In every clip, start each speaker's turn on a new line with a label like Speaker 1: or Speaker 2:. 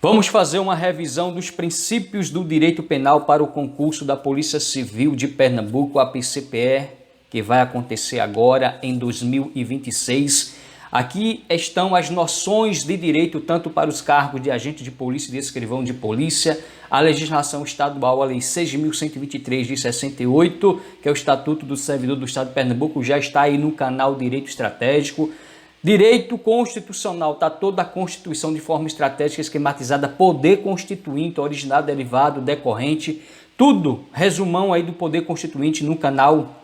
Speaker 1: Vamos fazer uma revisão dos princípios do direito penal para o concurso da Polícia Civil de Pernambuco, a PCPE, que vai acontecer agora em 2026. Aqui estão as noções de direito tanto para os cargos de agente de polícia e de escrivão de polícia, a legislação estadual, a Lei 6.123 de 68, que é o Estatuto do Servidor do Estado de Pernambuco, já está aí no canal Direito Estratégico. Direito constitucional, está toda a Constituição de forma estratégica, esquematizada, poder constituinte, originado, derivado, decorrente, tudo, resumão aí do poder constituinte no canal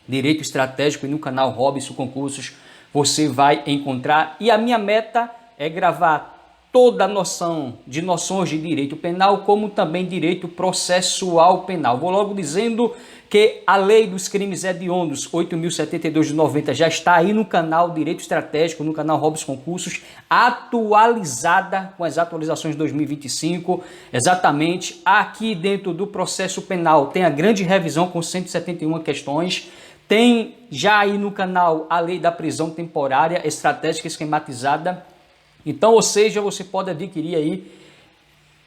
Speaker 1: Direito Estratégico e no canal Robson Concursos, você vai encontrar. E a minha meta é gravar toda a noções de direito penal, como também direito processual penal. Vou logo dizendo que a Lei dos Crimes Hediondos 8.072 de 90 já está aí no canal Direito Estratégico, no canal Robson Concursos, atualizada com as atualizações de 2025. Exatamente aqui dentro do processo penal tem a grande revisão com 171 questões. Tem já aí no canal a Lei da Prisão Temporária Estratégica Esquematizada. Então, ou seja, você pode adquirir aí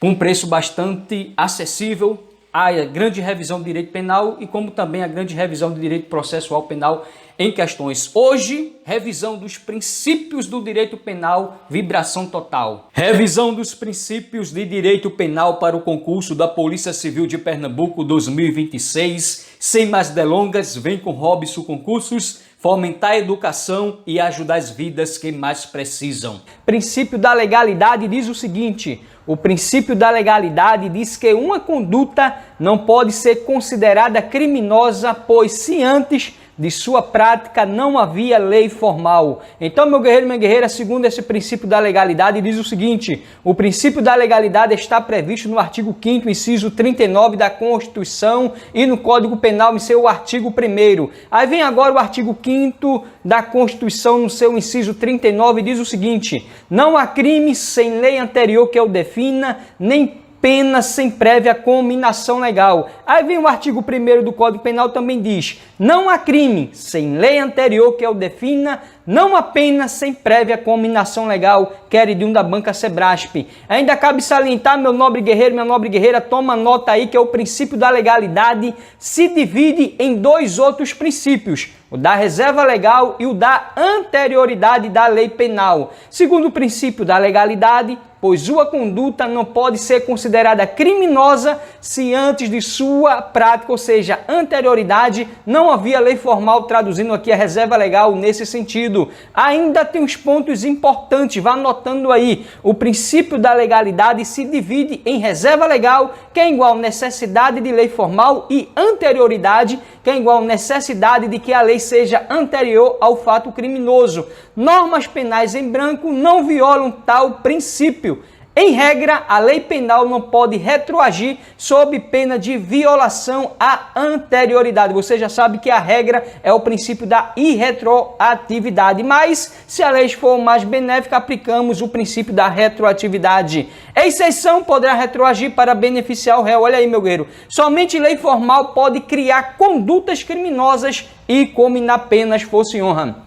Speaker 1: por um preço bastante acessível a grande revisão de direito penal e como também a grande revisão de direito processual penal em questões. Hoje, revisão dos princípios do direito penal, vibração total. Revisão dos princípios de direito penal para o concurso da Polícia Civil de Pernambuco 2026. Sem mais delongas, vem com Robson Concursos, fomentar a educação e ajudar as vidas que mais precisam. Princípio da legalidade diz o seguinte: o princípio da legalidade diz que uma conduta não pode ser considerada criminosa, pois se antes de sua prática não havia lei formal. Então, meu guerreiro e minha guerreira, segundo esse princípio da legalidade, diz o seguinte: o princípio da legalidade está previsto no artigo 5º, inciso 39 da Constituição e no Código Penal, em seu artigo 1º. Aí vem agora o artigo 5º da Constituição, no seu inciso 39, diz o seguinte: não há crime sem lei anterior que o defina, nem pena sem prévia cominação legal. Aí vem o artigo 1º do Código Penal, também diz: não há crime sem lei anterior que o defina, não há pena sem prévia cominação legal, queridinho da banca Sebrasp. Ainda cabe salientar, meu nobre guerreiro, minha nobre guerreira, toma nota aí que o princípio da legalidade se divide em dois outros princípios: o da reserva legal e o da anterioridade da lei penal. Segundo o princípio da legalidade, pois sua conduta não pode ser considerada criminosa se antes de sua prática, ou seja, anterioridade, não havia lei formal, traduzindo aqui a reserva legal nesse sentido. Ainda tem uns pontos importantes, vá anotando aí. O princípio da legalidade se divide em reserva legal, que é igual necessidade de lei formal, e anterioridade, que é igual necessidade de que a lei seja anterior ao fato criminoso. Normas penais em branco não violam tal princípio. Em regra, a lei penal não pode retroagir sob pena de violação à anterioridade. Você já sabe que a regra é o princípio da irretroatividade, mas se a lei for mais benéfica, aplicamos o princípio da retroatividade. Exceção poderá retroagir para beneficiar o réu. Olha aí, meu guerreiro. Somente lei formal pode criar condutas criminosas e cominar penas fosse honra.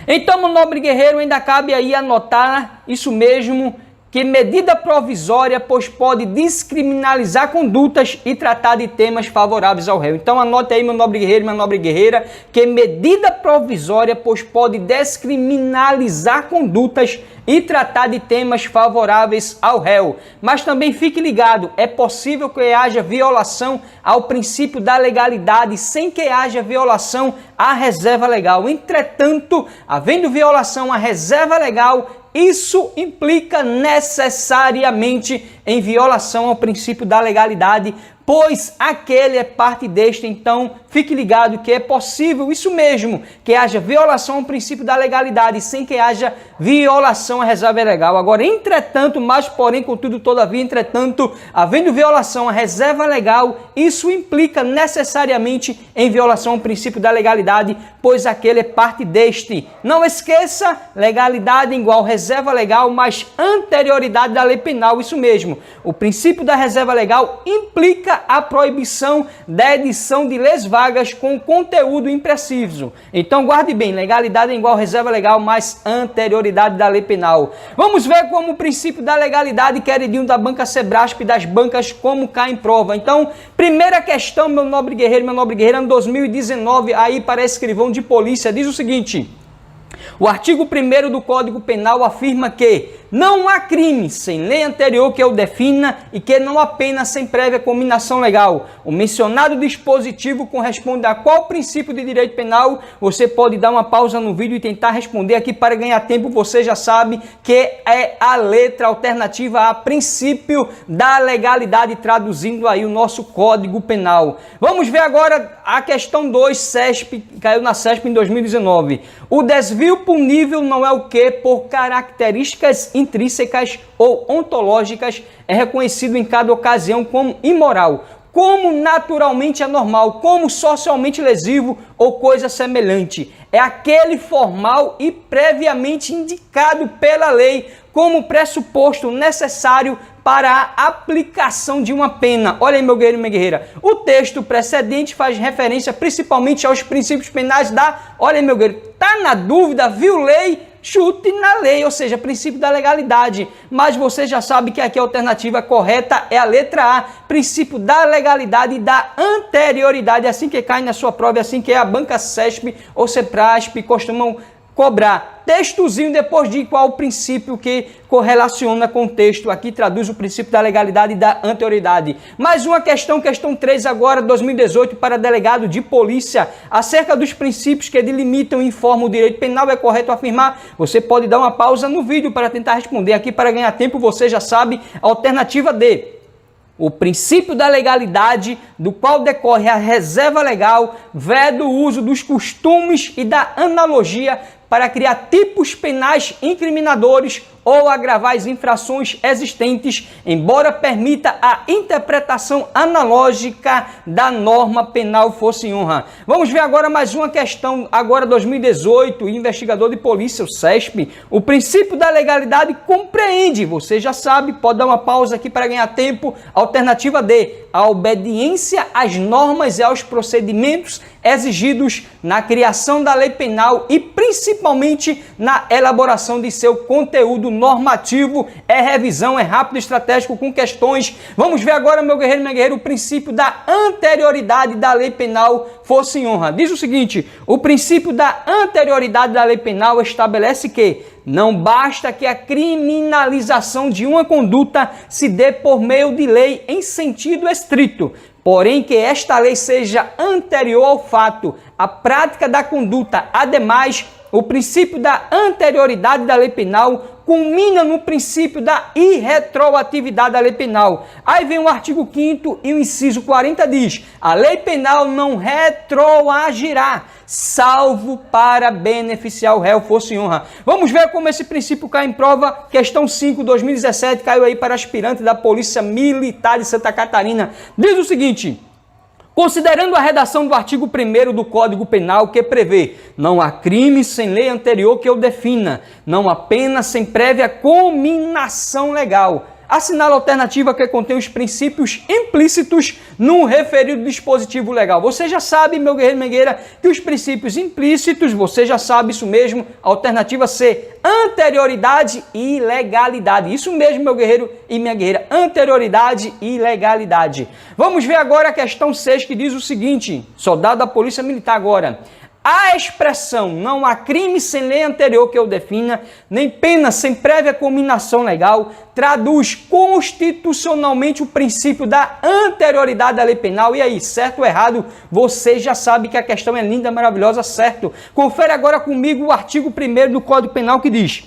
Speaker 1: Então, meu nobre guerreiro, ainda cabe aí anotar isso mesmo, que medida provisória, pois pode descriminalizar condutas e tratar de temas favoráveis ao réu. Então anote aí, meu nobre guerreiro, minha nobre guerreira, que medida provisória, pois pode descriminalizar condutas e tratar de temas favoráveis ao réu. Mas também fique ligado, é possível que haja violação ao princípio da legalidade sem que haja violação à reserva legal. Entretanto, havendo violação à reserva legal, isso implica necessariamente em violação ao princípio da legalidade, pois aquele é parte deste. Então, fique ligado que é possível, isso mesmo, que haja violação ao princípio da legalidade sem que haja violação à reserva legal. Agora, entretanto, mas porém, contudo, todavia, entretanto, havendo violação à reserva legal, isso implica necessariamente em violação ao princípio da legalidade, pois aquele é parte deste. Não esqueça, legalidade igual reserva legal, mais anterioridade da lei penal, isso mesmo. O princípio da reserva legal implica a proibição da edição de leis vagas vagas com conteúdo impreciso. Então guarde bem, legalidade é igual reserva legal mais anterioridade da lei penal. Vamos ver como o princípio da legalidade, queridinho da banca Sebrasp, das bancas, como cai em prova. Então, primeira questão, meu nobre guerreiro, ano 2019, aí para escrivão de polícia, diz o seguinte: o artigo 1º do Código Penal afirma que não há crime sem lei anterior que o defina e que não há pena sem prévia cominação legal. O mencionado dispositivo corresponde a qual princípio de direito penal? Você pode dar uma pausa no vídeo e tentar responder aqui para ganhar tempo. Você já sabe que é a letra alternativa a princípio da legalidade, traduzindo aí o nosso Código Penal. Vamos ver agora a questão 2, CESP, caiu na CESP em 2019. O desvio punível não é o que? Por características intrínsecas ou ontológicas, é reconhecido em cada ocasião como imoral, como naturalmente anormal, como socialmente lesivo ou coisa semelhante. É aquele formal e previamente indicado pela lei como pressuposto necessário para a aplicação de uma pena. Olha aí, meu guerreiro e minha guerreira, o texto precedente faz referência principalmente aos princípios penais da... Olha aí, meu guerreiro, tá na dúvida, viu lei? Chute na lei, ou seja, princípio da legalidade. Mas você já sabe que aqui a alternativa correta é a letra A, princípio da legalidade e da anterioridade. Assim que cai na sua prova, assim que a banca CESP ou Sebrasp costumam cobrar. Textozinho depois de qual o princípio que correlaciona com o texto. Aqui traduz o princípio da legalidade e da anterioridade. Mais uma questão, questão 3 agora, 2018, para delegado de polícia. Acerca dos princípios que delimitam e informam o direito penal, é correto afirmar? Você pode dar uma pausa no vídeo para tentar responder aqui para ganhar tempo. Você já sabe, alternativa D. O princípio da legalidade, do qual decorre a reserva legal, veda o uso dos costumes e da analogia para criar tipos penais incriminadores ou agravar as infrações existentes, embora permita a interpretação analógica da norma penal fosse honra. Vamos ver agora mais uma questão, agora 2018, investigador de polícia, o CESP. O princípio da legalidade compreende, você já sabe, pode dar uma pausa aqui para ganhar tempo, alternativa D, a obediência às normas e aos procedimentos exigidos na criação da lei penal e principalmente na elaboração de seu conteúdo normativo. É revisão, é rápido, estratégico com questões. Vamos ver agora, meu guerreiro e minha guerreira, o princípio da anterioridade da lei penal fosse honra. Diz o seguinte: o princípio da anterioridade da lei penal estabelece que não basta que a criminalização de uma conduta se dê por meio de lei em sentido estrito, porém que esta lei seja anterior ao fato, a prática da conduta. Ademais, o princípio da anterioridade da lei penal culmina no princípio da irretroatividade da lei penal. Aí vem o artigo 5º e o inciso 40 diz: a lei penal não retroagirá, salvo para beneficiar o réu, fosse honra. Vamos ver como esse princípio cai em prova. Questão 5, 2017, caiu aí para aspirante da Polícia Militar de Santa Catarina. Diz o seguinte: considerando a redação do artigo 1º do Código Penal, que prevê: não há crime sem lei anterior que o defina, não há pena sem prévia cominação legal. Assinala a alternativa que contém os princípios implícitos no referido dispositivo legal. Você já sabe, meu guerreiro e minha guerreira, que os princípios implícitos, você já sabe isso mesmo, alternativa C, anterioridade e legalidade. Isso mesmo, meu guerreiro e minha guerreira, anterioridade e legalidade. Vamos ver agora a questão 6, que diz o seguinte, soldado da Polícia Militar agora: a expressão não há crime sem lei anterior que o defina, nem pena sem prévia cominação legal, traduz constitucionalmente o princípio da anterioridade da lei penal. E aí, certo ou errado? Você já sabe que a questão é linda, maravilhosa, certo? Confere agora comigo o artigo 1º do Código Penal, que diz: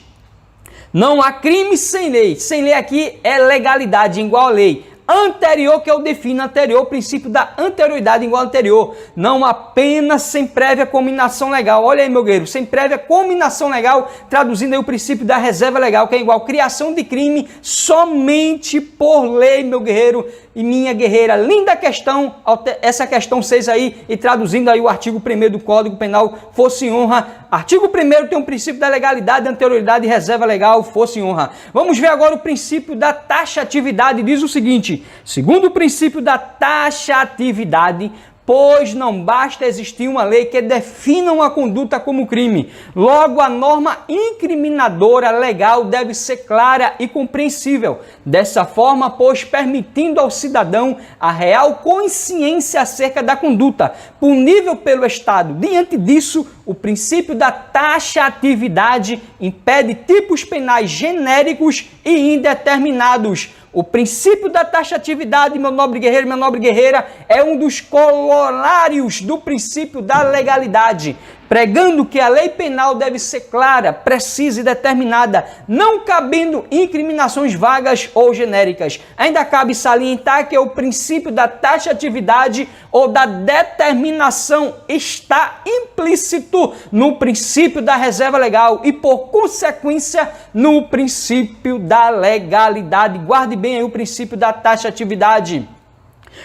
Speaker 1: não há crime sem lei. Sem lei aqui é legalidade, igual a lei. Anterior que eu defino, anterior, princípio da anterioridade igual anterior. Não há pena sem prévia cominação legal. Olha aí, meu guerreiro, sem prévia cominação legal, traduzindo aí o princípio da reserva legal, que é igual criação de crime somente por lei, meu guerreiro e minha guerreira. Linda questão, essa questão 6 aí, e traduzindo aí o artigo 1º do Código Penal, fosse honra. Artigo 1º tem um princípio da legalidade, anterioridade e reserva legal, fosse honra. Vamos ver agora o princípio da taxatividade. Diz o seguinte: segundo o princípio da taxatividade, pois não basta existir uma lei que defina uma conduta como crime. Logo, a norma incriminadora legal deve ser clara e compreensível. Dessa forma, pois, permitindo ao cidadão a real consciência acerca da conduta, punível pelo Estado. Diante disso, o princípio da taxatividade impede tipos penais genéricos e indeterminados. O princípio da taxatividade, meu nobre guerreiro, minha nobre guerreira, é um dos corolários do princípio da legalidade, pregando que a lei penal deve ser clara, precisa e determinada, não cabendo incriminações vagas ou genéricas. Ainda cabe salientar que o princípio da taxatividade ou da determinação está implícito no princípio da reserva legal e, por consequência, no princípio da legalidade. Guarde bem aí o princípio da taxatividade.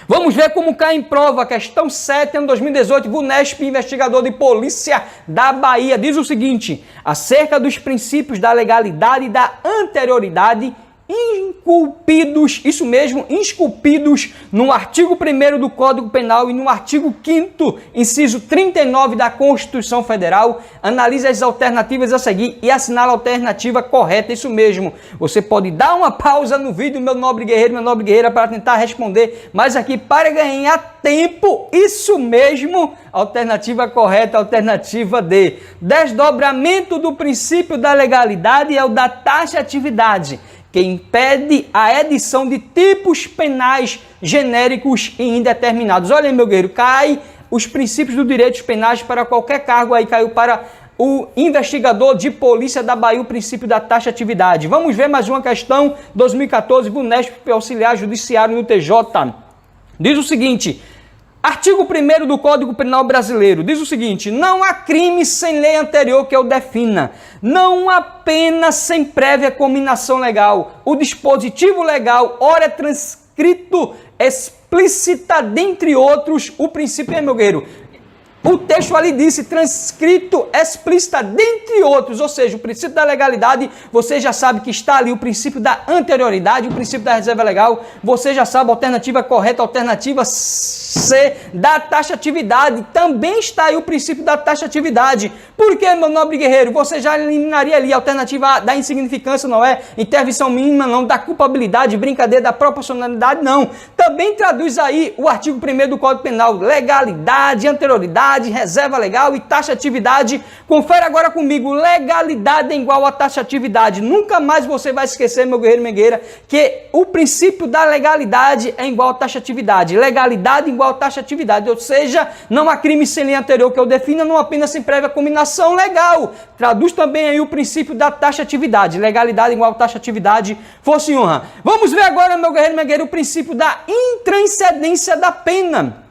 Speaker 1: Vamos ver como cai em prova. Questão 7, ano 2018, VUNESP, investigador de polícia da Bahia, diz o seguinte: acerca dos princípios da legalidade e da anterioridade, inculpidos, isso mesmo, esculpidos no artigo 1º do Código Penal e no artigo 5º, inciso 39 da Constituição Federal, analise as alternativas a seguir e assinala a alternativa correta. Isso mesmo, você pode dar uma pausa no vídeo, meu nobre guerreiro, minha nobre guerreira, para tentar responder, mas aqui para ganhar tempo, isso mesmo, alternativa correta, alternativa D. Desdobramento do princípio da legalidade é o da taxatividade, que impede a edição de tipos penais genéricos e indeterminados. Olha aí, meu guerreiro, cai os princípios dos direitos penais para qualquer cargo aí, caiu para o investigador de polícia da Bahia, o princípio da taxatividade. Vamos ver mais uma questão, 2014, VUNESP, auxiliar judiciário no TJ. Diz o seguinte: artigo 1º do Código Penal Brasileiro diz o seguinte: não há crime sem lei anterior que o defina. Não há pena sem prévia cominação legal. O dispositivo legal, ora é transcrito, explícita, dentre outros, o princípio, meu guerreiro. O texto ali disse transcrito, explícita, dentre outros, ou seja, o princípio da legalidade, você já sabe que está ali o princípio da anterioridade, o princípio da reserva legal, você já sabe a alternativa correta, a alternativa C, da taxatividade, também está aí o princípio da taxatividade. Por que, meu nobre guerreiro? Você já eliminaria ali a alternativa A, da insignificância, não é? Intervenção mínima, não, da culpabilidade, brincadeira, da proporcionalidade, não. Também traduz aí o artigo 1º do Código Penal, legalidade, anterioridade, reserva legal e taxatividade. Confere agora comigo, legalidade é igual a taxatividade. Nunca mais você vai esquecer, meu guerreiro, minha guerreira, que o princípio da legalidade é igual a taxatividade. Legalidade igual a taxatividade, ou seja, não há crime sem lei anterior que eu defina, não há pena sem prévia cominação legal. Traduz também aí o princípio da taxatividade. Legalidade igual a taxatividade, força e honra. Vamos ver agora, meu guerreiro, minha guerreira, o princípio da intranscendência da pena.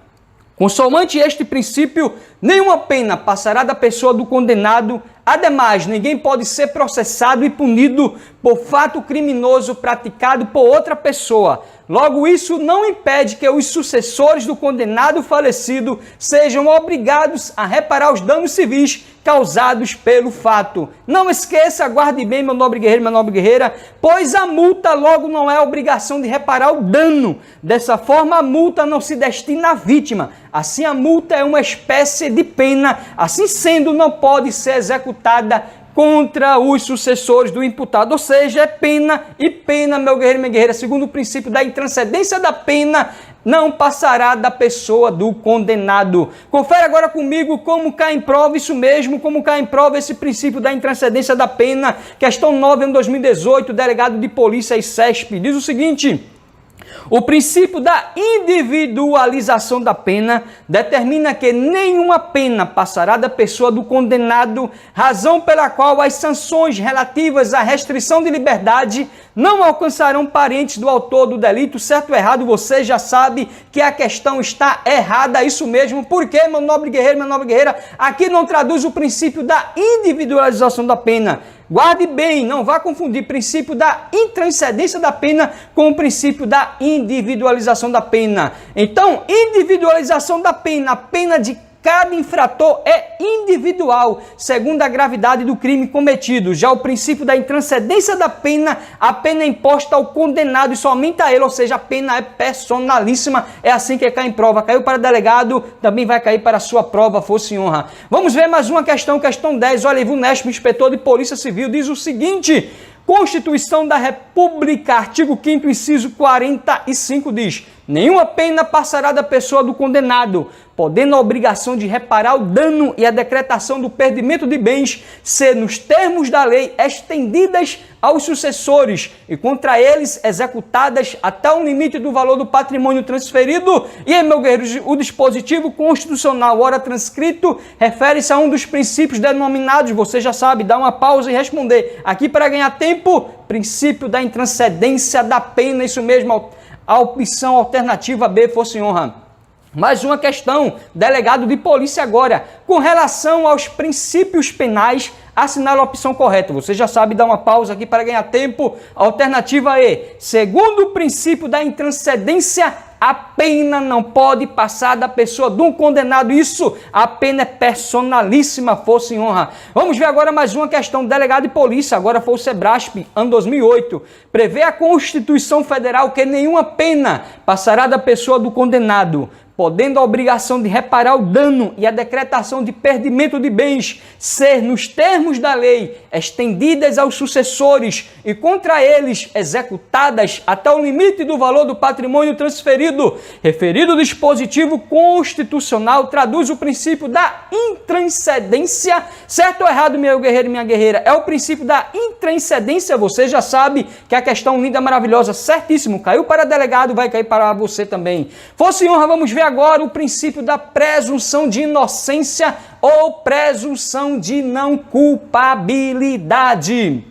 Speaker 1: Consoante este princípio, nenhuma pena passará da pessoa do condenado. Ademais, ninguém pode ser processado e punido por fato criminoso praticado por outra pessoa. Logo, isso não impede que os sucessores do condenado falecido sejam obrigados a reparar os danos civis causados pelo fato. Não esqueça, guarde bem, meu nobre guerreiro, minha nobre guerreira, pois a multa logo não é a obrigação de reparar o dano. Dessa forma, a multa não se destina à vítima. Assim, a multa é uma espécie de pena. Assim sendo, não pode ser executada contra os sucessores do imputado, ou seja, é pena, e pena, meu guerreiro e minha guerreira, segundo o princípio da intranscendência da pena, não passará da pessoa do condenado. Confere agora comigo como cai em prova isso mesmo, como cai em prova esse princípio da intranscendência da pena. Questão 9, ano 2018, delegado de polícia e CESP, diz o seguinte: o princípio da individualização da pena determina que nenhuma pena passará da pessoa do condenado, razão pela qual as sanções relativas à restrição de liberdade não alcançarão parentes do autor do delito. Certo ou errado, você já sabe que a questão está errada, isso mesmo. Por quê, meu nobre guerreiro, minha nobre guerreira? Aqui não traduz o princípio da individualização da pena. Guarde bem, não vá confundir princípio da intranscendência da pena com o princípio da individualização da pena. Então, individualização da pena, a pena de cada infrator é individual, segundo a gravidade do crime cometido. Já o princípio da intranscendência da pena, a pena é imposta ao condenado e somente a ele, ou seja, a pena é personalíssima. É assim que cai em prova. Caiu para delegado, também vai cair para a sua prova, força e honra. Vamos ver mais uma questão, questão 10. Olha aí, Vunesp, inspetor de Polícia Civil, diz o seguinte: Constituição da República, artigo 5º, inciso 45, diz: nenhuma pena passará da pessoa do condenado, podendo a obrigação de reparar o dano e a decretação do perdimento de bens ser, nos termos da lei, estendidas aos sucessores e contra eles executadas até o limite do valor do patrimônio transferido. E, meu guerreiro, o dispositivo constitucional, ora transcrito, refere-se a um dos princípios denominados, você já sabe, dá uma pausa e responder. Aqui, para ganhar tempo, princípio da intranscendência da pena, isso mesmo, a opção alternativa B, força e honra. Mais uma questão, delegado de polícia agora. Com relação aos princípios penais, assinale a opção correta. Você já sabe, dá uma pausa aqui para ganhar tempo. Alternativa E. Segundo o princípio da intranscendência, a pena não pode passar da pessoa de um condenado. Isso, a pena é personalíssima, força e honra. Vamos ver agora mais uma questão. Delegado de polícia, agora foi o Sebrasp, ano 2008. Prevê a Constituição Federal que nenhuma pena passará da pessoa do condenado, podendo a obrigação de reparar o dano e a decretação de perdimento de bens ser, nos termos da lei, estendidas aos sucessores e contra eles executadas até o limite do valor do patrimônio transferido. Referido dispositivo constitucional traduz o princípio da intranscendência. Certo ou errado, meu guerreiro e minha guerreira? É o princípio da intranscendência. Você já sabe que a questão linda, maravilhosa, certíssimo. Caiu para delegado, vai cair para você também. Força e honra, vamos ver agora o princípio da presunção de inocência ou presunção de não culpabilidade.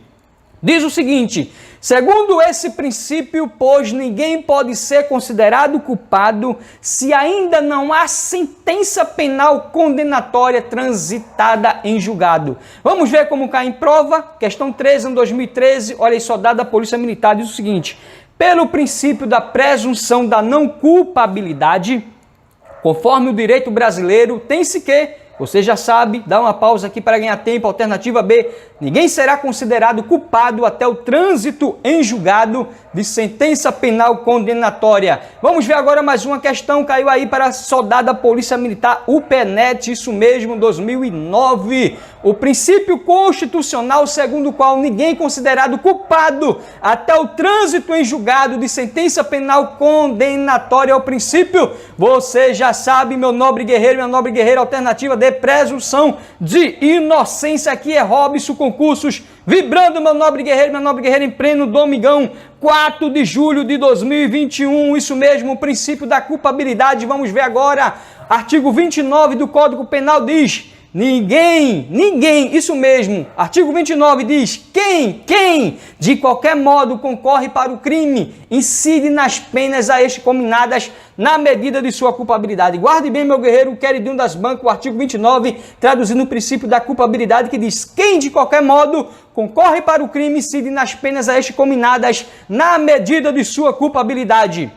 Speaker 1: Diz o seguinte: segundo esse princípio, pois ninguém pode ser considerado culpado se ainda não há sentença penal condenatória transitada em julgado. Vamos ver como cai em prova. Questão 13, ano 2013, olha aí, soldado da Polícia Militar, diz o seguinte: pelo princípio da presunção da não culpabilidade, conforme o direito brasileiro, tem-se que, você já sabe, dá uma pausa aqui para ganhar tempo, alternativa B, ninguém será considerado culpado até o trânsito em julgado de sentença penal condenatória. Vamos ver agora mais uma questão, caiu aí para soldado da Polícia Militar, UPNET, isso mesmo, 2009. O princípio constitucional segundo o qual ninguém é considerado culpado até o trânsito em julgado de sentença penal condenatória é o princípio, você já sabe, meu nobre guerreiro, minha nobre guerreira, alternativa de presunção de inocência. Aqui é Robson Concursos, vibrando, meu nobre guerreiro, minha nobre guerreira, em pleno domingão, 4 de julho de 2021, isso mesmo, o princípio da culpabilidade. Vamos ver agora, artigo 29 do Código Penal diz: ninguém, isso mesmo, artigo 29 diz: quem, de qualquer modo concorre para o crime, incide nas penas a este cominadas na medida de sua culpabilidade. Guarde bem, meu guerreiro, o queridinho das bancas, o artigo 29, traduzindo o princípio da culpabilidade, que diz: quem, de qualquer modo, concorre para o crime, incide nas penas a este cominadas na medida de sua culpabilidade.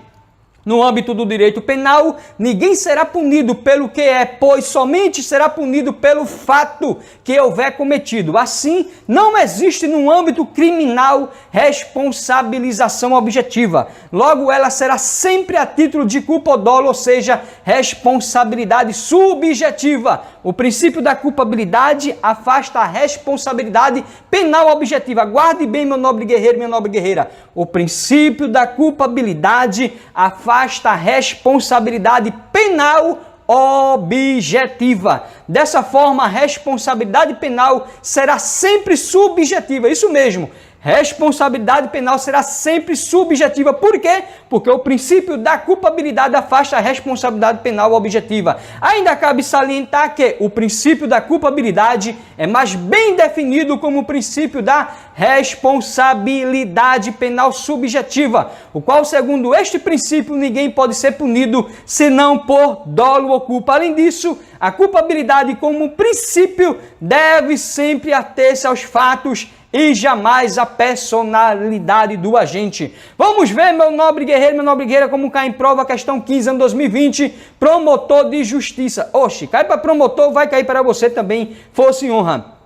Speaker 1: No âmbito do direito penal, ninguém será punido pelo que é, pois somente será punido pelo fato que houver cometido. Assim, não existe no âmbito criminal responsabilização objetiva. Logo, ela será sempre a título de culpa ou dolo, ou seja, responsabilidade subjetiva. O princípio da culpabilidade afasta a responsabilidade penal objetiva. Guarde bem, meu nobre guerreiro, minha nobre guerreira. O princípio da culpabilidade afasta a responsabilidade penal objetiva. Dessa forma, a responsabilidade penal será sempre subjetiva. Isso mesmo. Responsabilidade penal será sempre subjetiva. Por quê? Porque o princípio da culpabilidade afasta a responsabilidade penal objetiva. Ainda cabe salientar que o princípio da culpabilidade é mais bem definido como o princípio da responsabilidade penal subjetiva, o qual, segundo este princípio, ninguém pode ser punido senão por dolo ou culpa. Além disso, a culpabilidade como princípio deve sempre ater-se aos fatos e jamais a personalidade do agente. Vamos ver, meu nobre guerreiro, minha nobre guerreira, como cai em prova a questão 15, ano 2020, promotor de justiça. Oxe, cai para promotor, vai cair para você também, força e honra.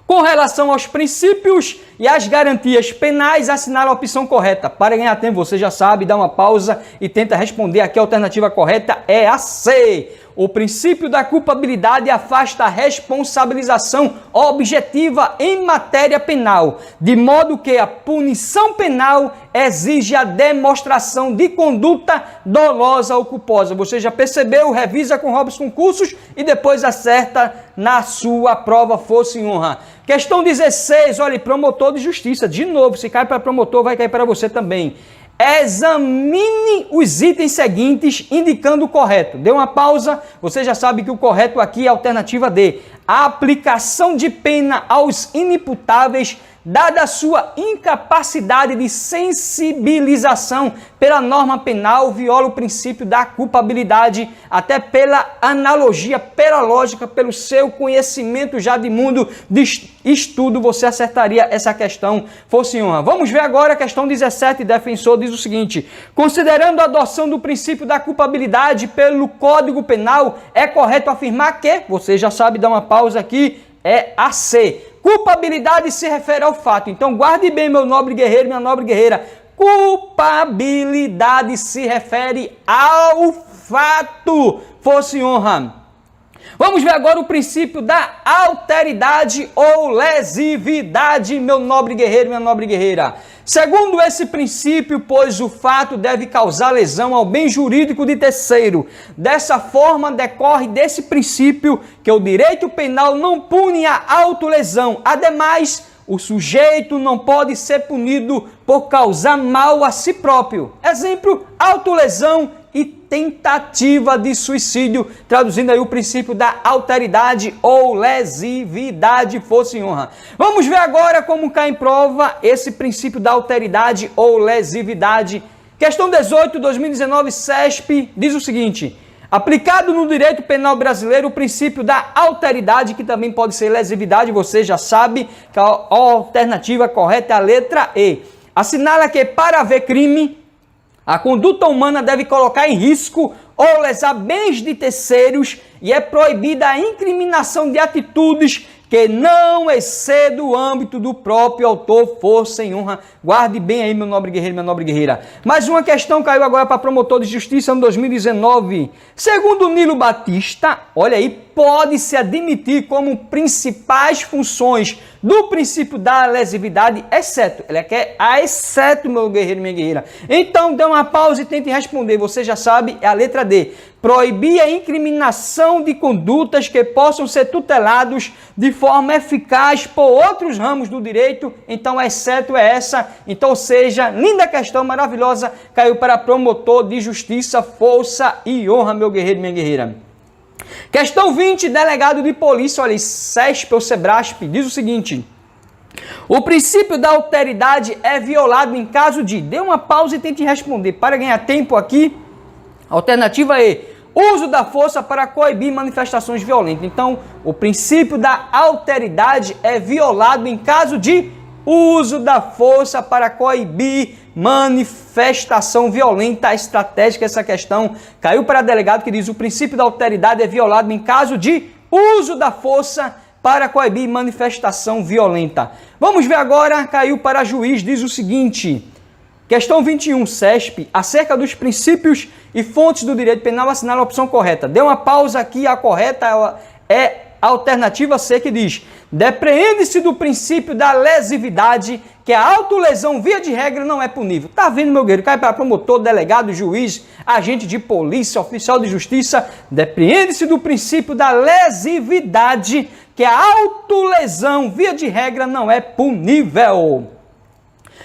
Speaker 1: Com relação aos princípios e às garantias penais, assinala a opção correta. Para ganhar tempo, você já sabe, dá uma pausa e tenta responder aqui. A alternativa correta é a C. O princípio da culpabilidade afasta a responsabilização objetiva em matéria penal, de modo que a punição penal exige a demonstração de conduta dolosa ou culposa. Você já percebeu? Revisa com Robson Cursos e depois acerta na sua prova, força e honra. Questão 16, olha, promotor de justiça. De novo, se cai para promotor, vai cair para você também. Examine os itens seguintes indicando o correto. Dê uma pausa, você já sabe que o correto aqui é a alternativa D. A aplicação de pena aos inimputáveis, dada a sua incapacidade de sensibilização pela norma penal, viola o princípio da culpabilidade, até pela analogia, pela lógica, pelo seu conhecimento já de mundo de estudo, você acertaria essa questão, fosse honra. Vamos ver agora a questão 17, defensor diz o seguinte: considerando a adoção do princípio da culpabilidade pelo Código Penal, é correto afirmar que, você já sabe, dá uma pausa aqui, é a C. Culpabilidade se refere ao fato. Então guarde bem, meu nobre guerreiro, minha nobre guerreira. Culpabilidade se refere ao fato. Força e honra. Vamos ver agora o princípio da alteridade ou lesividade, meu nobre guerreiro, minha nobre guerreira. Segundo esse princípio, pois o fato deve causar lesão ao bem jurídico de terceiro. Dessa forma, decorre desse princípio que o direito penal não pune a autolesão. Ademais, o sujeito não pode ser punido por causar mal a si próprio. Exemplo, autolesão e tentativa de suicídio, traduzindo aí o princípio da alteridade ou lesividade, força e honra. Vamos ver agora como cai em prova esse princípio da alteridade ou lesividade. Questão 18, 2019, CESP, diz o seguinte: aplicado no direito penal brasileiro o princípio da alteridade, que também pode ser lesividade, você já sabe que a alternativa correta é a letra E. Assinala que para haver crime, a conduta humana deve colocar em risco ou lesar bens de terceiros e é proibida a incriminação de atitudes que não excedam o âmbito do próprio autor, força e honra. Guarde bem aí, meu nobre guerreiro, minha nobre guerreira. Mais uma questão caiu agora para promotor de justiça em 2019. Segundo Nilo Batista, olha aí, pode-se admitir como principais funções do princípio da lesividade, exceto, ele quer exceto, meu guerreiro, minha guerreira. Então, dê uma pausa e tente responder. Você já sabe, é a letra D. Proibir a incriminação de condutas que possam ser tutelados de forma eficaz por outros ramos do direito. Então, exceto é essa. Então, ou seja, linda questão, maravilhosa, caiu para promotor de justiça, força e honra, meu guerreiro, minha guerreira. Questão 20, delegado de polícia, olha, CESP ou SEBRASP, diz o seguinte: o princípio da alteridade é violado em caso de... Dê uma pausa e tente responder. Para ganhar tempo aqui, alternativa E, uso da força para coibir manifestações violentas. Então, o princípio da alteridade é violado em caso de uso da força para coibir manifestação violenta estratégica. Essa questão caiu para delegado, que diz: o princípio da alteridade é violado em caso de uso da força para coibir manifestação violenta. Vamos ver agora, caiu para juiz, diz o seguinte: questão 21, CESP, acerca dos princípios e fontes do direito penal, assinala a opção correta. Dê uma pausa aqui, a correta é a alternativa C, que diz: depreende-se do princípio da lesividade, que a autolesão, via de regra, não é punível. Tá vendo, meu guerreiro? Cai para promotor, delegado, juiz, agente de polícia, oficial de justiça. Depreende-se do princípio da lesividade, que a autolesão, via de regra, não é punível.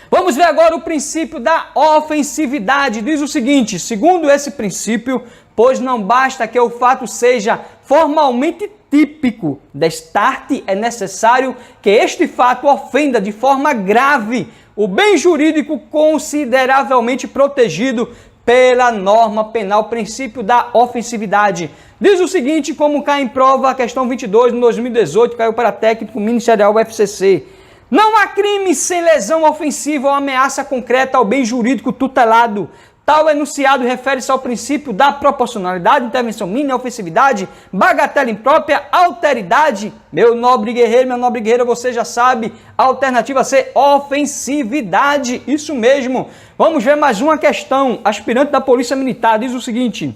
Speaker 1: Vamos ver agora o princípio da ofensividade. Diz o seguinte: segundo esse princípio, pois não basta que o fato seja formalmente típico, destarte é necessário que este fato ofenda de forma grave o bem jurídico consideravelmente protegido pela norma penal, princípio da ofensividade. Diz o seguinte, como cai em prova a questão 22, no 2018, caiu para técnico ministerial UFCC. Não há crime sem lesão ofensiva ou ameaça concreta ao bem jurídico tutelado. Tal enunciado refere-se ao princípio da proporcionalidade, intervenção mínima, ofensividade, bagatela imprópria, alteridade. Meu nobre guerreiro, minha nobre guerreira, você já sabe, a alternativa C, ofensividade. Isso mesmo. Vamos ver mais uma questão. Aspirante da Polícia Militar diz o seguinte: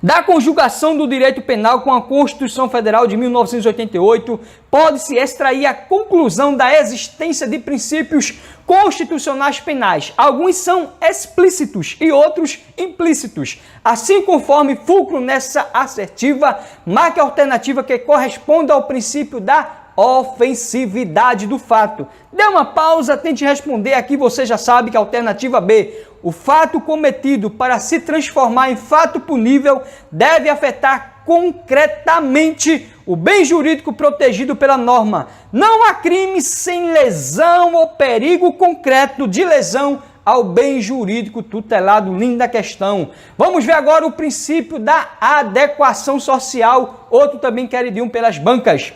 Speaker 1: da conjugação do direito penal com a Constituição Federal de 1988, pode-se extrair a conclusão da existência de princípios constitucionais penais. Alguns são explícitos e outros implícitos. Assim, conforme fulcro nessa assertiva, marque a alternativa que corresponda ao princípio da ofensividade do fato. Dê uma pausa, tente responder aqui, você já sabe que a alternativa B, o fato cometido para se transformar em fato punível deve afetar concretamente o bem jurídico protegido pela norma. Não há crime sem lesão ou perigo concreto de lesão ao bem jurídico tutelado. Linda questão. Vamos ver agora o princípio da adequação social, outro também queridinho pelas bancas.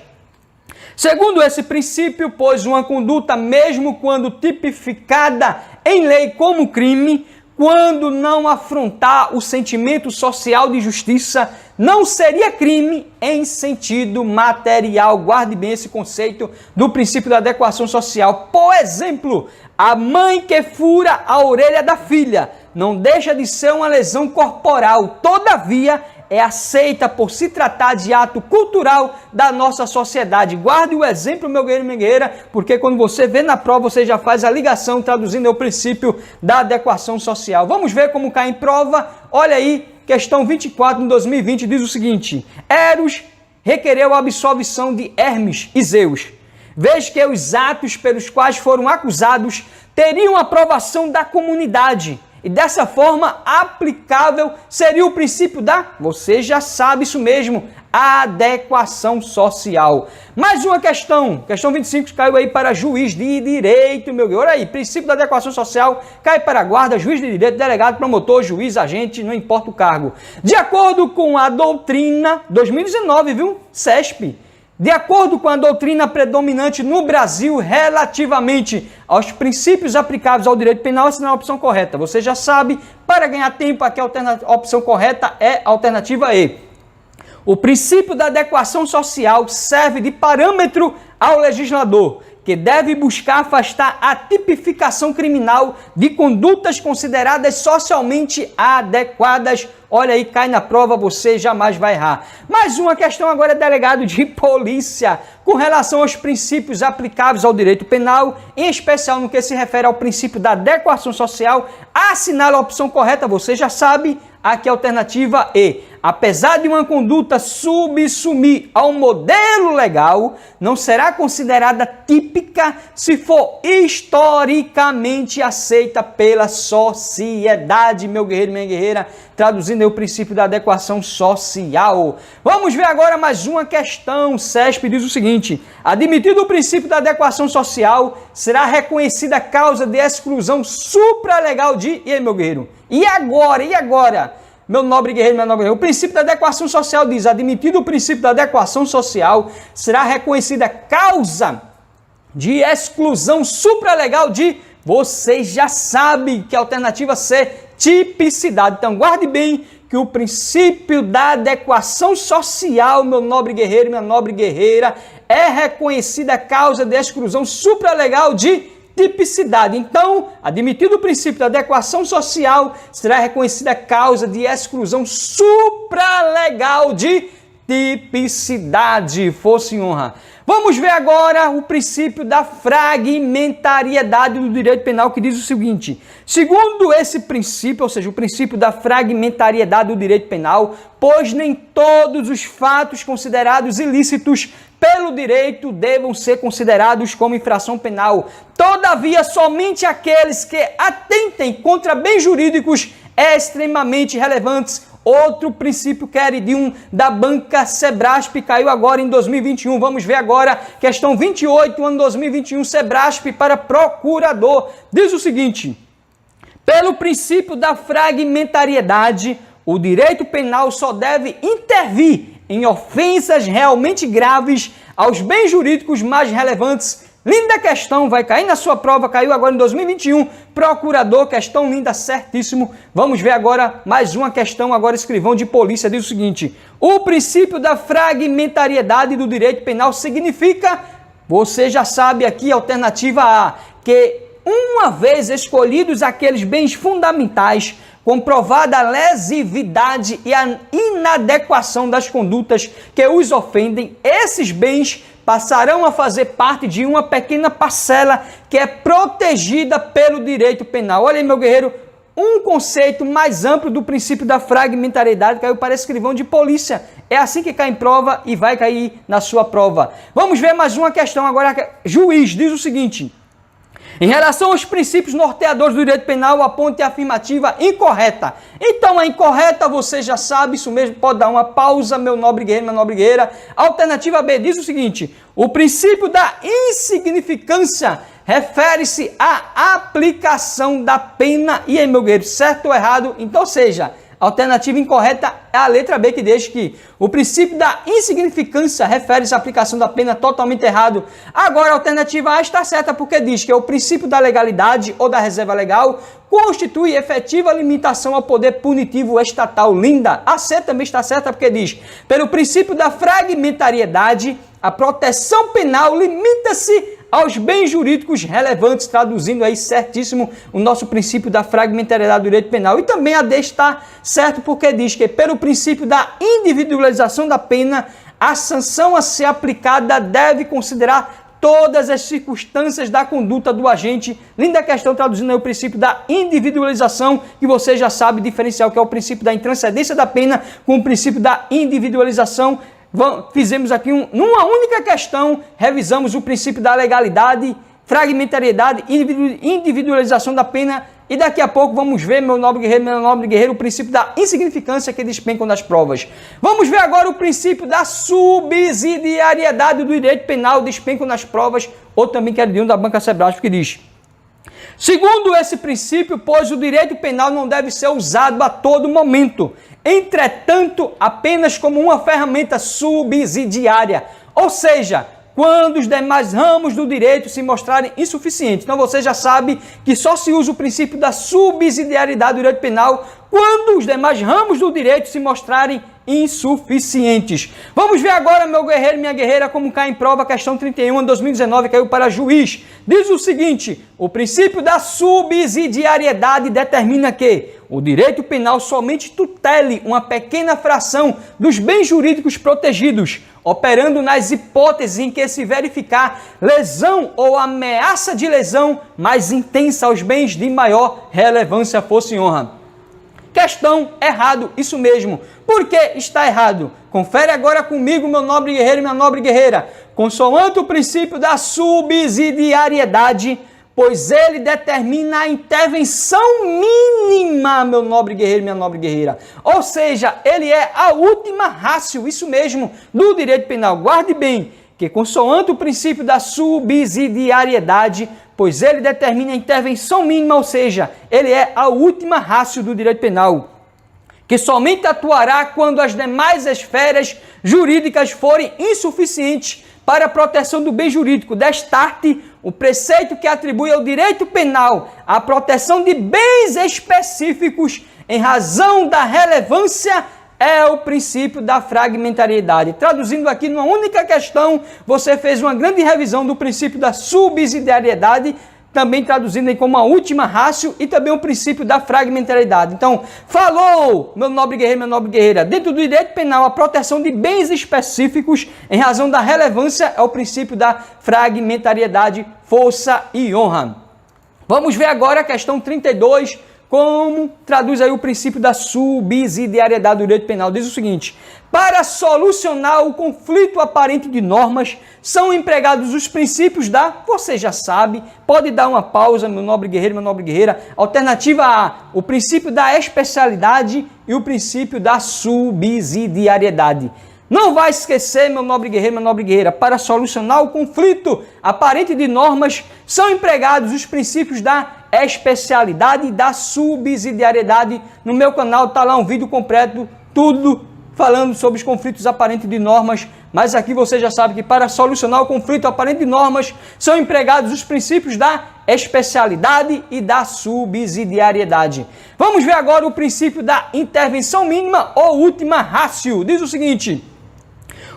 Speaker 1: Segundo esse princípio, pois uma conduta, mesmo quando tipificada em lei como crime, quando não afrontar o sentimento social de justiça, não seria crime em sentido material. Guarde bem esse conceito do princípio da adequação social. Por exemplo, a mãe que fura a orelha da filha não deixa de ser uma lesão corporal, todavia é aceita por se tratar de ato cultural da nossa sociedade. Guarde o exemplo, meu guerreiro e minha guerreira, porque quando você vê na prova, você já faz a ligação, traduzindo o princípio da adequação social. Vamos ver como cai em prova. Olha aí, questão 24, em 2020, diz o seguinte: Eros requereu a absolvição de Hermes e Zeus, vez que os atos pelos quais foram acusados teriam aprovação da comunidade. E dessa forma, aplicável seria o princípio da, você já sabe isso mesmo, adequação social. Mais uma questão, questão 25, caiu aí para juiz de direito, meu Deus. Olha aí, princípio da adequação social cai para guarda, juiz de direito, delegado, promotor, juiz, agente, não importa o cargo. De acordo com a doutrina, 2019, viu? CESP. De acordo com a doutrina predominante no Brasil relativamente aos princípios aplicáveis ao direito penal, assinar a opção correta. Você já sabe, para ganhar tempo, aqui a opção correta é a alternativa E. O princípio da adequação social serve de parâmetro ao legislador, que deve buscar afastar a tipificação criminal de condutas consideradas socialmente adequadas. Olha aí, cai na prova, você jamais vai errar. Mais uma questão agora, delegado de polícia, com relação aos princípios aplicáveis ao direito penal, em especial no que se refere ao princípio da adequação social, assinala a opção correta, você já sabe, aqui a alternativa E. Apesar de uma conduta subsumir ao modelo legal, não será considerada típica se for historicamente aceita pela sociedade, meu guerreiro, minha guerreira, traduzindo aí o princípio da adequação social. Vamos ver agora mais uma questão. CESP diz o seguinte: admitido o princípio da adequação social, será reconhecida a causa de exclusão supralegal de... E aí, meu guerreiro? E agora? E agora? Meu nobre guerreiro, meu nobre guerreiro, o princípio da adequação social diz: admitido o princípio da adequação social, será reconhecida causa de exclusão supralegal de... Vocês já sabem que a alternativa C, tipicidade. Então, guarde bem que o princípio da adequação social, meu nobre guerreiro e minha nobre guerreira, é reconhecida causa de exclusão supralegal de tipicidade. Então, admitido o princípio da adequação social, será reconhecida causa de exclusão supralegal de tipicidade. Força e honra. Vamos ver agora o princípio da fragmentariedade do direito penal, que diz o seguinte: segundo esse princípio, ou seja, o princípio da fragmentariedade do direito penal, pois nem todos os fatos considerados ilícitos pelo direito devam ser considerados como infração penal. Todavia, somente aqueles que atentem contra bens jurídicos extremamente relevantes. Outro princípio queridinho da banca Sebrasp caiu agora em 2021. Vamos ver agora, questão 28, ano 2021, Sebrasp para procurador. Diz o seguinte: pelo princípio da fragmentariedade, o direito penal só deve intervir em ofensas realmente graves aos bens jurídicos mais relevantes. Linda questão, vai cair na sua prova, caiu agora em 2021. Procurador, questão linda, certíssimo. Vamos ver agora mais uma questão, agora escrivão de polícia, diz o seguinte: o princípio da fragmentariedade do direito penal significa, você já sabe aqui, alternativa A, que uma vez escolhidos aqueles bens fundamentais, comprovada a lesividade e a inadequação das condutas que os ofendem, esses bens passarão a fazer parte de uma pequena parcela que é protegida pelo direito penal. Olha aí, meu guerreiro, um conceito mais amplo do princípio da fragmentariedade caiu para escrivão de polícia. É assim que cai em prova e vai cair na sua prova. Vamos ver mais uma questão agora. Juiz diz o seguinte: em relação aos princípios norteadores do direito penal, aponte a afirmativa incorreta. Então, a incorreta, você já sabe, isso mesmo, pode dar uma pausa, meu nobre guerreiro, minha nobre guerreira. Alternativa B diz o seguinte: o princípio da insignificância refere-se à aplicação da pena. E aí, meu guerreiro, certo ou errado? Então, seja, a alternativa incorreta é a letra B, que diz que o princípio da insignificância refere-se à aplicação da pena, totalmente errado. Agora, a alternativa A está certa, porque diz que o princípio da legalidade ou da reserva legal constitui efetiva limitação ao poder punitivo estatal. Linda. A C também está certa, porque diz, pelo princípio da fragmentariedade, a proteção penal limita-se aos bens jurídicos relevantes, traduzindo aí certíssimo o nosso princípio da fragmentariedade do direito penal. E também a D está certo, porque diz que pelo princípio da individualização da pena, a sanção a ser aplicada deve considerar todas as circunstâncias da conduta do agente. Linda questão, traduzindo aí o princípio da individualização, que você já sabe diferenciar o que é o princípio da intranscendência da pena com o princípio da individualização. Fizemos aqui numa única questão, revisamos o princípio da legalidade, fragmentariedade, individualização da pena, e daqui a pouco vamos ver, meu nobre guerreiro, o princípio da insignificância que despencam das provas. Vamos ver agora o princípio da subsidiariedade do direito penal, despencam nas provas, ou também queridinho da banca Sebrasco, que diz: segundo esse princípio, pois o direito penal não deve ser usado a todo momento, entretanto, apenas como uma ferramenta subsidiária, ou seja, quando os demais ramos do direito se mostrarem insuficientes. Então você já sabe que só se usa o princípio da subsidiariedade do direito penal quando os demais ramos do direito se mostrarem insuficientes. Vamos ver agora, meu guerreiro e minha guerreira, como cai em prova a questão 31 de 2019, caiu para juiz. Diz o seguinte: o princípio da subsidiariedade determina que o direito penal somente tutele uma pequena fração dos bens jurídicos protegidos, operando nas hipóteses em que se verificar lesão ou ameaça de lesão mais intensa aos bens de maior relevância, força e honra. Questão errado, isso mesmo. Por que está errado? Confere agora comigo, meu nobre guerreiro e minha nobre guerreira. Consoante o princípio da subsidiariedade, pois ele determina a intervenção mínima, meu nobre guerreiro e minha nobre guerreira. Ou seja, ele é a última ratio, isso mesmo, do direito penal. Guarde bem que consoante o princípio da subsidiariedade, pois ele determina a intervenção mínima, ou seja, ele é a última ratio do direito penal, que somente atuará quando as demais esferas jurídicas forem insuficientes para a proteção do bem jurídico. Destarte o preceito que atribui ao direito penal a proteção de bens específicos em razão da relevância é o princípio da fragmentariedade. Traduzindo aqui numa única questão, você fez uma grande revisão do princípio da subsidiariedade, também traduzindo aí como a última ratio, e também o princípio da fragmentariedade. Então, falou, meu nobre guerreiro, minha nobre guerreira, dentro do direito penal, a proteção de bens específicos em razão da relevância é o princípio da fragmentariedade, força e honra. Vamos ver agora a questão 32, como traduz aí o princípio da subsidiariedade do direito penal. Diz o seguinte: para solucionar o conflito aparente de normas, são empregados os princípios da, você já sabe, pode dar uma pausa, meu nobre guerreiro, minha nobre guerreira. Alternativa A, o princípio da especialidade e o princípio da subsidiariedade. Não vai esquecer, meu nobre guerreiro, minha nobre guerreira, para solucionar o conflito aparente de normas, são empregados os princípios da especialidade e da subsidiariedade. No meu canal está lá um vídeo completo, tudo falando sobre os conflitos aparentes de normas, mas aqui você já sabe que para solucionar o conflito aparente de normas são empregados os princípios da especialidade e da subsidiariedade. Vamos ver agora o princípio da intervenção mínima ou última ratio. Diz o seguinte: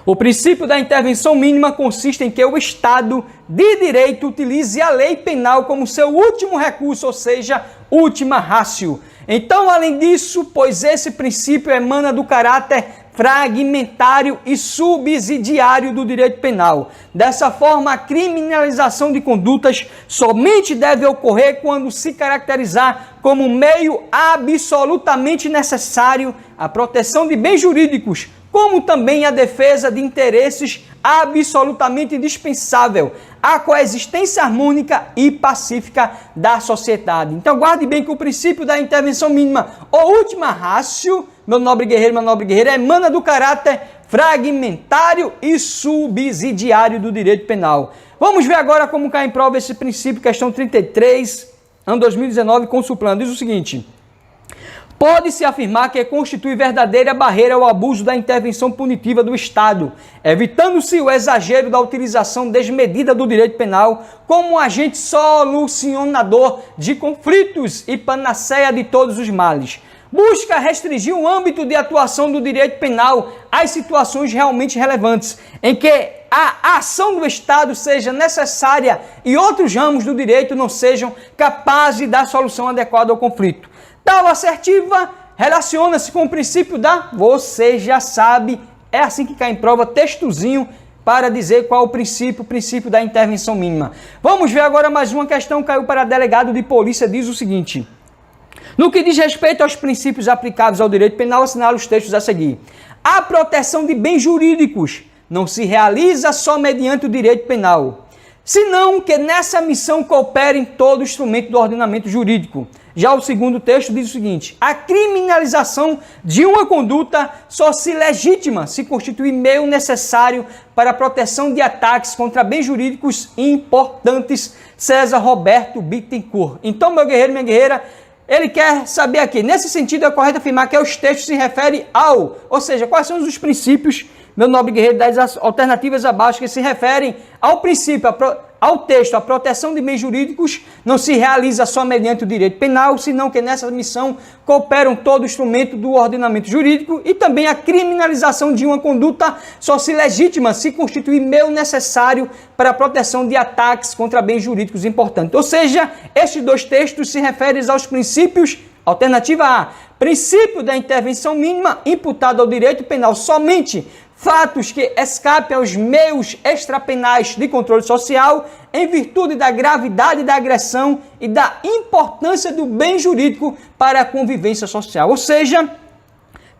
Speaker 1: o princípio da intervenção mínima consiste em que o Estado de direito utilize a lei penal como seu último recurso, ou seja, última ratio. Então, além disso, pois esse princípio emana do caráter fragmentário e subsidiário do direito penal. Dessa forma, a criminalização de condutas somente deve ocorrer quando se caracterizar como meio absolutamente necessário à proteção de bens jurídicos, como também a defesa de interesses absolutamente indispensável à coexistência harmônica e pacífica da sociedade. Então, guarde bem que o princípio da intervenção mínima ou última ratio, meu nobre guerreiro, minha nobre guerreira, emana do caráter fragmentário e subsidiário do direito penal. Vamos ver agora como cai em prova esse princípio, questão 33, ano 2019, consultando. Diz o seguinte: pode-se afirmar que constitui verdadeira barreira ao abuso da intervenção punitiva do Estado, evitando-se o exagero da utilização desmedida do direito penal como agente solucionador de conflitos e panaceia de todos os males. Busca restringir o âmbito de atuação do direito penal às situações realmente relevantes, em que a ação do Estado seja necessária e outros ramos do direito não sejam capazes de dar solução adequada ao conflito. Tal assertiva relaciona-se com o princípio da... Você já sabe, é assim que cai em prova, textozinho para dizer qual o princípio da intervenção mínima. Vamos ver agora mais uma questão, caiu para delegado de polícia, diz o seguinte: no que diz respeito aos princípios aplicáveis ao direito penal, assinala os textos a seguir. A proteção de bens jurídicos não se realiza só mediante o direito penal, senão que nessa missão cooperem todo instrumento do ordenamento jurídico. Já o segundo texto diz o seguinte: a criminalização de uma conduta só se legitima se constituir meio necessário para a proteção de ataques contra bens jurídicos importantes. César Roberto Bittencourt. Então, meu guerreiro, minha guerreira, ele quer saber aqui, nesse sentido é correto afirmar que os textos se referem ao, ou seja, quais são os princípios, meu nobre guerreiro, das alternativas abaixo que se referem ao princípio, ao texto, a proteção de bens jurídicos não se realiza só mediante o direito penal, senão que nessa missão cooperam todo instrumento do ordenamento jurídico, e também a criminalização de uma conduta só se legitima se constituir meio necessário para a proteção de ataques contra bens jurídicos importantes. Ou seja, estes dois textos se referem aos princípios. Alternativa A: princípio da intervenção mínima imputado ao direito penal somente fatos que escapem aos meios extrapenais de controle social em virtude da gravidade da agressão e da importância do bem jurídico para a convivência social. Ou seja,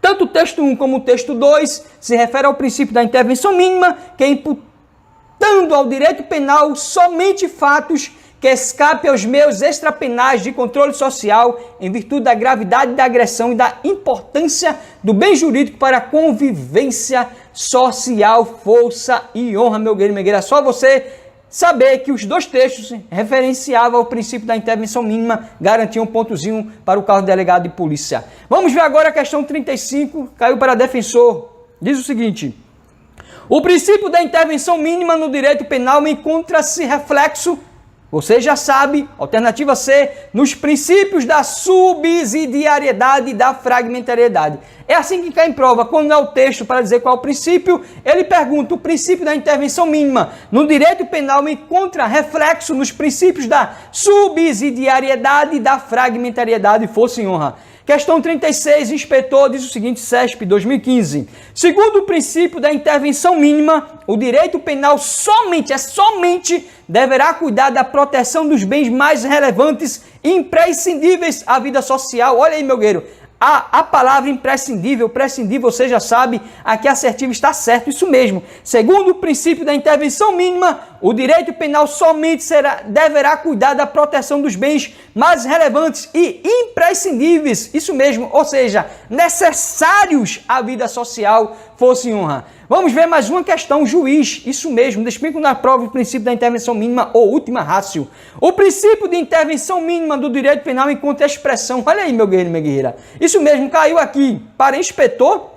Speaker 1: tanto o texto 1 como o texto 2 se refere ao princípio da intervenção mínima, que é imputando ao direito penal somente fatos que escape aos meios extrapenais de controle social em virtude da gravidade da agressão e da importância do bem jurídico para a convivência social, força e honra, meu guerreiro, minha guerreira. Só você saber que os dois textos referenciavam ao princípio da intervenção mínima, garantiam um pontozinho para o caso delegado de polícia. Vamos ver agora a questão 35, caiu para defensor. Diz o seguinte: o princípio da intervenção mínima no direito penal encontra-se reflexo, você já sabe, alternativa C, nos princípios da subsidiariedade e da fragmentariedade. É assim que cai em prova. Quando é o texto para dizer qual é o princípio, ele pergunta: o princípio da intervenção mínima no direito penal encontra reflexo nos princípios da subsidiariedade e da fragmentariedade, força e honra. Questão 36, inspetor, diz o seguinte, CESP 2015. Segundo o princípio da intervenção mínima, o direito penal somente deverá cuidar da proteção dos bens mais relevantes e imprescindíveis à vida social. Olha aí, meu guerreiro, a palavra imprescindível, prescindível, você já sabe, aqui assertivo está certo, isso mesmo. Segundo o princípio da intervenção mínima, o direito penal somente deverá cuidar da proteção dos bens mais relevantes e imprescindíveis, isso mesmo, ou seja, necessários à vida social, força e honra. Vamos ver mais uma questão, juiz, isso mesmo, explico na prova o princípio da intervenção mínima ou última ratio. O princípio de intervenção mínima do direito penal encontra a expressão, olha aí, meu guerreiro, minha guerreira, isso mesmo, caiu aqui para inspetor,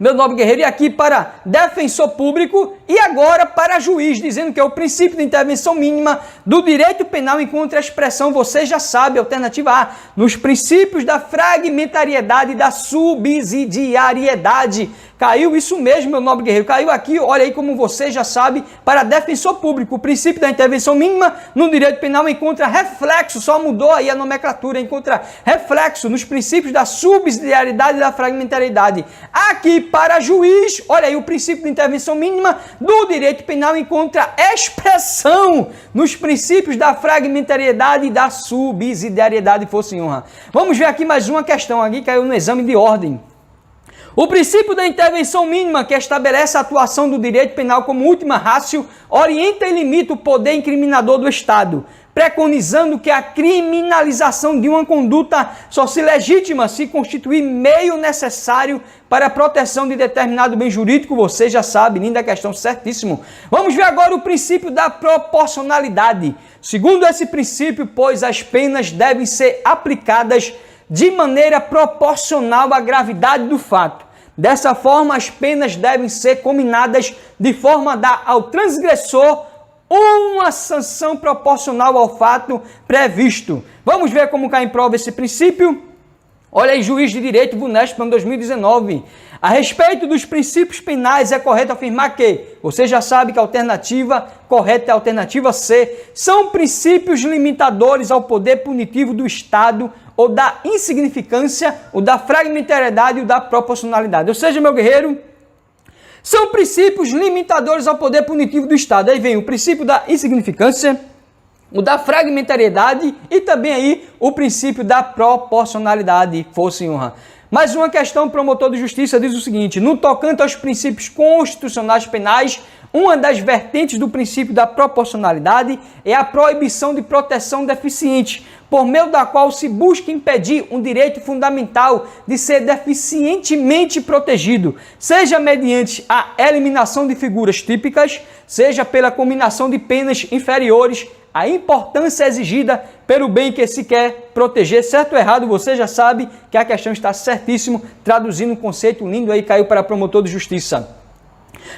Speaker 1: meu nobre guerreiro, e aqui para defensor público e agora para juiz, dizendo que é o princípio de intervenção mínima do direito penal encontra a expressão, você já sabe, alternativa A, nos princípios da fragmentariedade e da subsidiariedade. Caiu isso mesmo, meu nobre guerreiro, caiu aqui, olha aí como você já sabe, para defensor público. O princípio da intervenção mínima no direito penal encontra reflexo, só mudou aí a nomenclatura, encontra reflexo nos princípios da subsidiariedade e da fragmentariedade. Aqui para juiz, olha aí, o princípio de intervenção mínima do direito penal encontra expressão nos princípios da fragmentariedade e da subsidiariedade, força e honra. Vamos ver aqui mais uma questão, aqui caiu no exame de ordem. O princípio da intervenção mínima, que estabelece a atuação do direito penal como última ratio, orienta e limita o poder incriminador do Estado, preconizando que a criminalização de uma conduta só se legitima se constituir meio necessário para a proteção de determinado bem jurídico. Você já sabe, linda questão, certíssimo. Vamos ver agora o princípio da proporcionalidade. Segundo esse princípio, pois, as penas devem ser aplicadas de maneira proporcional à gravidade do fato. Dessa forma, as penas devem ser combinadas de forma a dar ao transgressor uma sanção proporcional ao fato previsto. Vamos ver como cai em prova esse princípio? Olha aí, juiz de direito VUNESP, ano 2019. A respeito dos princípios penais, é correto afirmar que, você já sabe que a alternativa correta é a alternativa C, são princípios limitadores ao poder punitivo do Estado ou da insignificância, ou da fragmentariedade ou da proporcionalidade. Ou seja, meu guerreiro, são princípios limitadores ao poder punitivo do Estado. Aí vem o princípio da insignificância, o da fragmentariedade e também aí o princípio da proporcionalidade, força e honra. Mais uma questão, o promotor de justiça diz o seguinte: no tocante aos princípios constitucionais penais, uma das vertentes do princípio da proporcionalidade é a proibição de proteção deficiente, por meio da qual se busca impedir um direito fundamental de ser deficientemente protegido, seja mediante a eliminação de figuras típicas, seja pela combinação de penas inferiores à importância exigida pelo bem que se quer proteger. Certo ou errado, você já sabe que a questão está certíssimo, traduzindo um conceito lindo aí, caiu para promotor de justiça.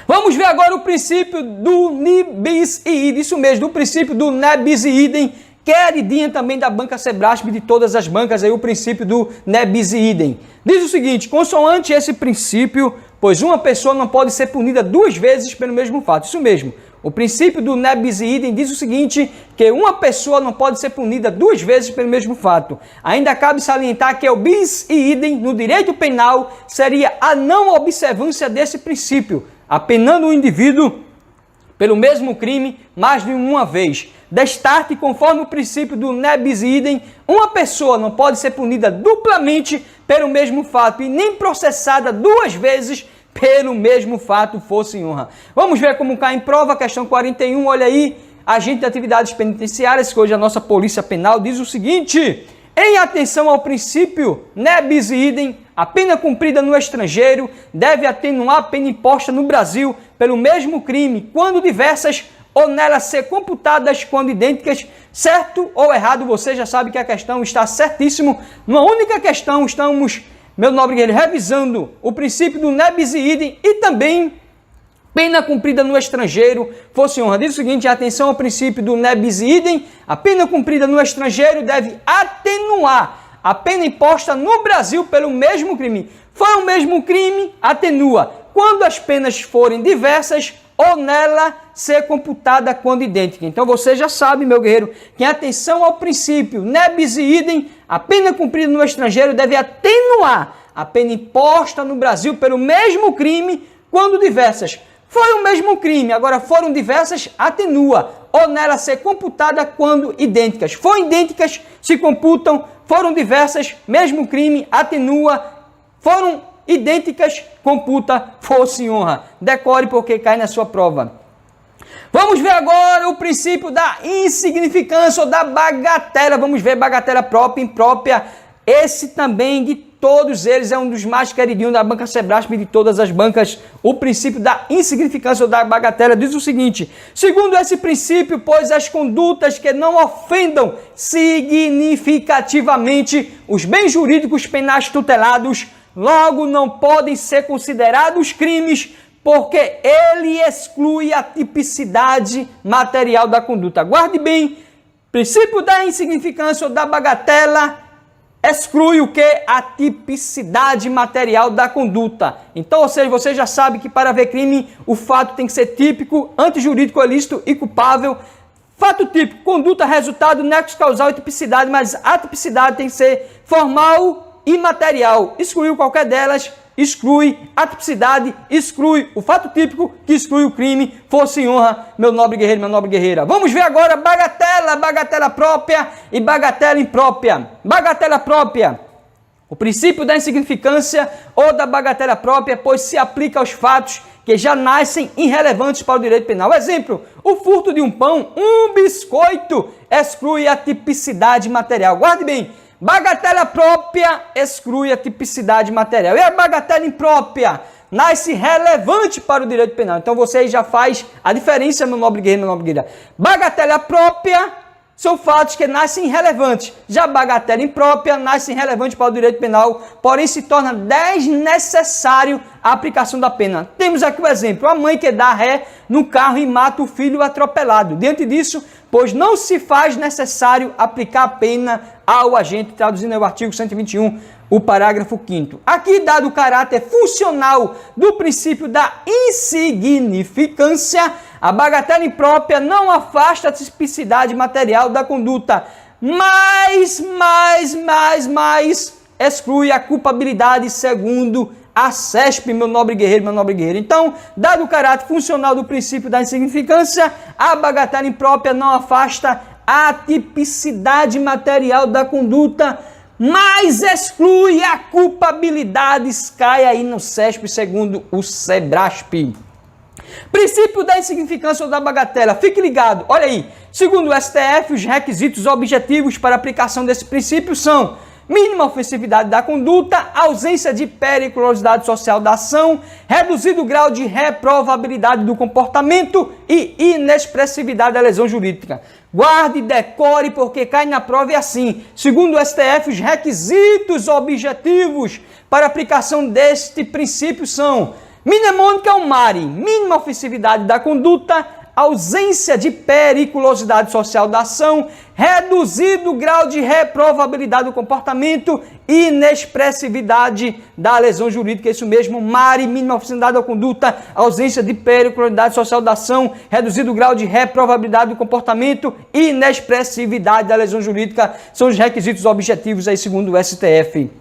Speaker 1: Vamos ver agora o princípio do ne bis idem, isso mesmo, o princípio do ne bis idem, queridinha também da banca Sebrasp, de todas as bancas, aí o princípio do ne bis idem. Diz o seguinte: consoante esse princípio, pois uma pessoa não pode ser punida duas vezes pelo mesmo fato. Isso mesmo, o princípio do ne bis idem diz o seguinte, que uma pessoa não pode ser punida duas vezes pelo mesmo fato. Ainda cabe salientar que o bis idem no direito penal seria a não observância desse princípio, apenando o indivíduo pelo mesmo crime mais de uma vez. Destarte, conforme o princípio do ne bis idem, uma pessoa não pode ser punida duplamente pelo mesmo fato e nem processada duas vezes pelo mesmo fato, força e honra. Vamos ver como cai em prova, questão 41, olha aí, agente de atividades penitenciárias, que hoje a nossa polícia penal diz o seguinte: em atenção ao princípio ne bis idem, a pena cumprida no estrangeiro deve atenuar a pena imposta no Brasil pelo mesmo crime, quando diversas, ou nelas ser computadas quando idênticas. Certo ou errado, você já sabe que a questão está certíssimo. Numa única questão estamos, meu nobre guerreiro, revisando o princípio do ne bis idem e também pena cumprida no estrangeiro, força e honra. Diz o seguinte: atenção ao princípio do ne bis idem, a pena cumprida no estrangeiro deve atenuar a pena imposta no Brasil pelo mesmo crime. Foi o mesmo crime, atenua quando as penas forem diversas ou nela ser computada quando idêntica. Então você já sabe, meu guerreiro, que em atenção ao princípio ne bis idem, a pena cumprida no estrangeiro deve atenuar a pena imposta no Brasil pelo mesmo crime quando diversas. Foi o mesmo crime, agora foram diversas, atenua, ou nela ser computada quando idênticas. Foram idênticas, se computam, foram diversas, mesmo crime, atenua, foram idênticas, computa, força e honra. Decore porque cai na sua prova. Vamos ver agora o princípio da insignificância ou da bagatela. Vamos ver bagatela própria e imprópria. Esse também, de todos eles, é um dos mais queridinhos da banca Sebrasp, de todas as bancas. O princípio da insignificância ou da bagatela diz o seguinte: segundo esse princípio, pois as condutas que não ofendam significativamente os bens jurídicos penais tutelados logo não podem ser considerados crimes, porque ele exclui a tipicidade material da conduta. Guarde bem, princípio da insignificância ou da bagatela exclui o que? A tipicidade material da conduta. Então, ou seja, você já sabe que para haver crime, o fato tem que ser típico, antijurídico, ilícito e culpável. Fato típico, conduta, resultado, nexo causal e tipicidade, mas a tipicidade tem que ser formal e material. Excluiu qualquer delas, exclui a tipicidade, exclui o fato típico, que exclui o crime, força e honra, meu nobre guerreiro, minha nobre guerreira. Vamos ver agora bagatela, bagatela própria e bagatela imprópria. Bagatela própria, o princípio da insignificância ou da bagatela própria, pois se aplica aos fatos que já nascem irrelevantes para o direito penal. Exemplo, o furto de um pão, um biscoito, exclui a tipicidade material. Guarde bem, bagatela própria exclui a tipicidade material. E a bagatela imprópria nasce relevante para o direito penal. Então você aí já faz a diferença, meu nobre guerreiro, meu nobre guerreira. Bagatela própria são fatos que nascem irrelevantes. Já bagatela imprópria nasce irrelevante para o direito penal, porém se torna desnecessário a aplicação da pena. Temos aqui o exemplo, a mãe que dá ré no carro e mata o filho atropelado. Diante disso, pois não se faz necessário aplicar a pena ao agente, traduzindo o artigo 121, o parágrafo 5º. Aqui, dado o caráter funcional do princípio da insignificância, a bagatela imprópria não afasta a tipicidade material da conduta, mas exclui a culpabilidade segundo a CESP, meu nobre guerreiro, meu nobre guerreiro. Então, dado o caráter funcional do princípio da insignificância, a bagatela imprópria não afasta a tipicidade material da conduta, mas exclui a culpabilidade, cai aí no CESP, segundo o SEBRASP. Princípio da insignificância ou da bagatela, fique ligado, olha aí, segundo o STF, os requisitos objetivos para aplicação desse princípio são mínima ofensividade da conduta, ausência de periculosidade social da ação, reduzido grau de reprovabilidade do comportamento e inexpressividade da lesão jurídica. Guarde e decore, porque cai na prova e assim. Segundo o STF, os requisitos objetivos para aplicação deste princípio são mnemônica ou mari, mínima ofensividade da conduta, ausência de periculosidade social da ação, reduzido grau de reprovabilidade do comportamento e inexpressividade da lesão jurídica. Isso mesmo, mari, mínima ofensividade da conduta, ausência de periculosidade social da ação, reduzido grau de reprovabilidade do comportamento e inexpressividade da lesão jurídica são os requisitos objetivos aí segundo o STF.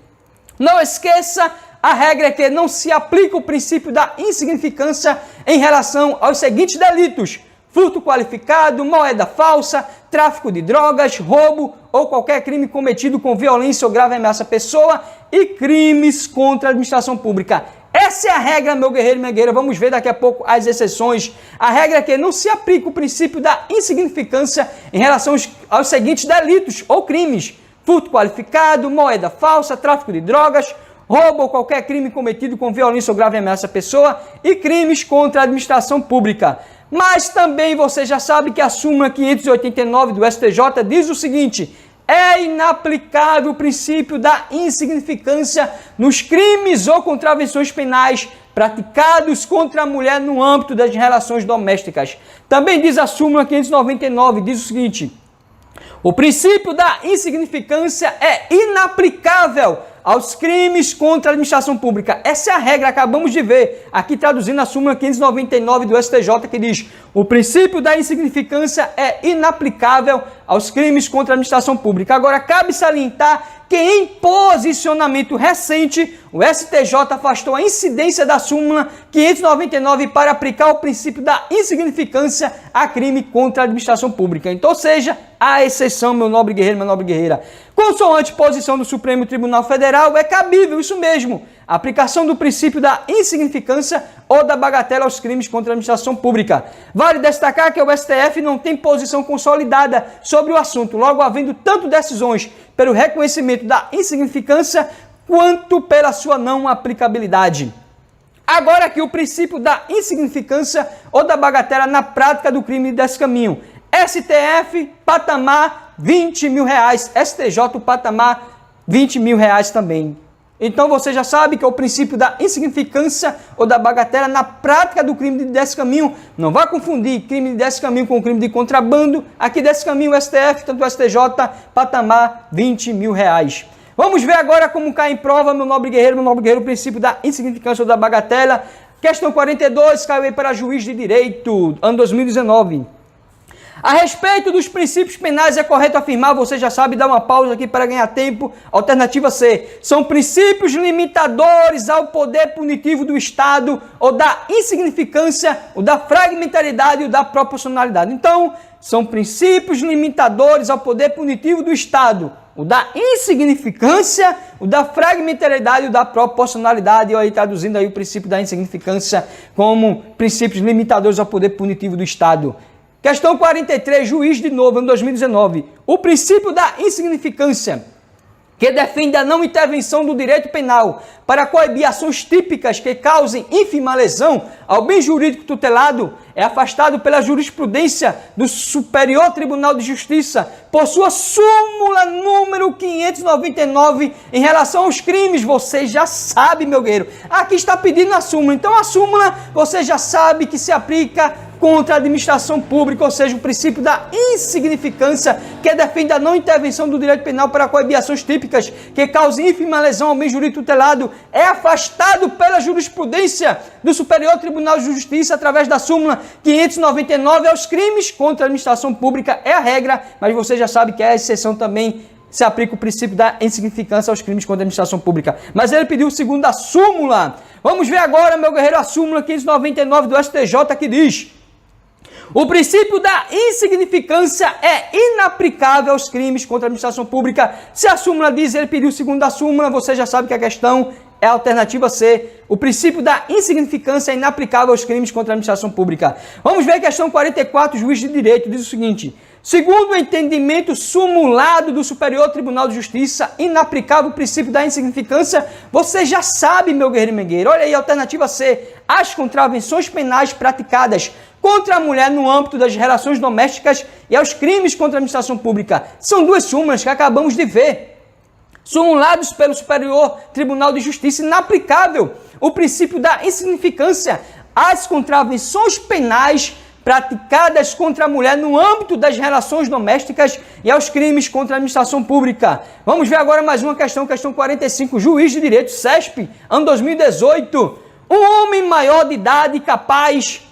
Speaker 1: Não esqueça, a regra é que não se aplica o princípio da insignificância em relação aos seguintes delitos: furto qualificado, moeda falsa, tráfico de drogas, roubo ou qualquer crime cometido com violência ou grave ameaça à pessoa e crimes contra a administração pública. Essa é a regra, meu guerreiro e minha guerreira. Vamos ver daqui a pouco as exceções. A regra é que não se aplica o princípio da insignificância em relação aos seguintes delitos ou crimes: furto qualificado, moeda falsa, tráfico de drogas, roubo ou qualquer crime cometido com violência ou grave ameaça à pessoa e crimes contra a administração pública. Mas também você já sabe que a súmula 589 do STJ diz o seguinte: é inaplicável o princípio da insignificância nos crimes ou contravenções penais praticados contra a mulher no âmbito das relações domésticas. Também diz a súmula 599, diz o seguinte: o princípio da insignificância é inaplicável aos crimes contra a administração pública. Essa é a regra, acabamos de ver, aqui traduzindo a súmula 599 do STJ, que diz: o princípio da insignificância é inaplicável aos crimes contra a administração pública. Agora, cabe salientar que em posicionamento recente, o STJ afastou a incidência da súmula 599 para aplicar o princípio da insignificância a crime contra a administração pública. Então, ou seja, a exceção, meu nobre guerreiro, minha nobre guerreira. Consoante posição do Supremo Tribunal Federal, é cabível, isso mesmo, a aplicação do princípio da insignificância ou da bagatela aos crimes contra a administração pública. Vale destacar que o STF não tem posição consolidada sobre o assunto, logo havendo tanto decisões pelo reconhecimento da insignificância quanto pela sua não aplicabilidade. Agora aqui o princípio da insignificância ou da bagatela na prática do crime desse caminho. STF, patamar R$20 mil. STJ, patamar R$20 mil também.
Speaker 2: Então você já sabe que é o princípio da insignificância ou da bagatela na prática do crime de descaminho. Não vá confundir crime de descaminho com crime de contrabando. Aqui descaminho o STF, tanto o STJ, patamar R$20 mil. Vamos ver agora como cai em prova, meu nobre guerreiro, o princípio da insignificância ou da bagatela. Questão 42, caiu aí para juiz de direito, ano 2019. A respeito dos princípios penais, é correto afirmar, você já sabe, dá uma pausa aqui para ganhar tempo. Alternativa C. São princípios limitadores ao poder punitivo do Estado, ou da insignificância, ou da fragmentaridade, ou da proporcionalidade. Então, são princípios limitadores ao poder punitivo do Estado, o da insignificância, o da fragmentaridade e o da proporcionalidade. Eu aí traduzindo aí o princípio da insignificância como princípios limitadores ao poder punitivo do Estado. Questão 43, juiz de novo, em 2019. O princípio da insignificância, que defende a não intervenção do direito penal para coibir ações típicas que causem ínfima lesão ao bem jurídico tutelado, é afastado pela jurisprudência do Superior Tribunal de Justiça por sua súmula número 599 em relação aos crimes. Você já sabe, meu guerreiro. Aqui está pedindo a súmula. Então a súmula você já sabe que se aplica contra a administração pública, ou seja, o princípio da insignificância, que defende a não intervenção do direito penal para coibir ações típicas que causem ínfima lesão ao bem jurídico tutelado, é afastado pela jurisprudência do Superior Tribunal de Justiça através da súmula 599 aos crimes contra a administração pública. É a regra, mas você já sabe que é a exceção também. Se aplica o princípio da insignificância aos crimes contra a administração pública. Mas ele pediu segundo a súmula. Vamos ver agora, meu guerreiro, a súmula 599 do STJ, que diz: o princípio da insignificância é inaplicável aos crimes contra a administração pública. Se a súmula diz, ele pediu segundo a súmula, você já sabe que a questão é a alternativa C. O princípio da insignificância é inaplicável aos crimes contra a administração pública. Vamos ver a questão 44, juiz de direito, diz o seguinte: segundo o entendimento sumulado do Superior Tribunal de Justiça, inaplicável o princípio da insignificância. Você já sabe, meu guerreiro e mengueiro. Olha aí, alternativa C. As contravenções penais praticadas contra a mulher no âmbito das relações domésticas e aos crimes contra a administração pública. São duas súmulas que acabamos de ver. Sumulados pelo Superior Tribunal de Justiça, inaplicável o princípio da insignificância às contravenções penais praticadas contra a mulher no âmbito das relações domésticas e aos crimes contra a administração pública. Vamos ver agora mais uma questão, questão 45, juiz de direito, CESP, ano 2018. Um homem maior de idade capaz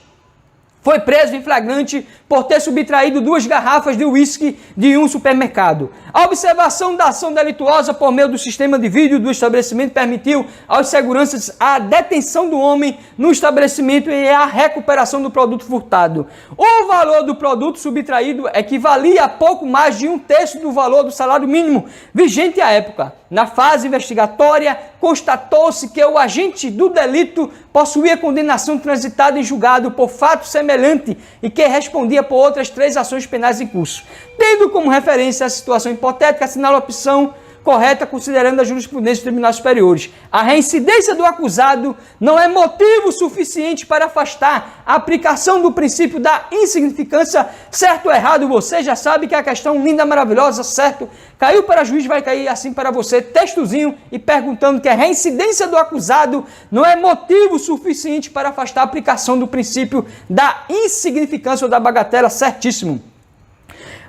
Speaker 2: foi preso em flagrante por ter subtraído 2 garrafas de uísque de um supermercado. A observação da ação delituosa por meio do sistema de vídeo do estabelecimento permitiu aos seguranças a detenção do homem no estabelecimento e a recuperação do produto furtado. O valor do produto subtraído equivalia a pouco mais de 1/3 do valor do salário mínimo vigente à época. Na fase investigatória, constatou-se que o agente do delito possuía condenação transitada em julgado por fato semelhante e que respondia por outras 3 ações penais em curso. Tendo como referência a situação hipotética, assinala a opção correta considerando a jurisprudência dos tribunais superiores. A reincidência do acusado não é motivo suficiente para afastar a aplicação do princípio da insignificância. Certo ou errado, você já sabe que a questão linda, maravilhosa, certo? Caiu para juiz, vai cair assim para você, textozinho, e perguntando que a reincidência do acusado não é motivo suficiente para afastar a aplicação do princípio da insignificância ou da bagatela, certíssimo.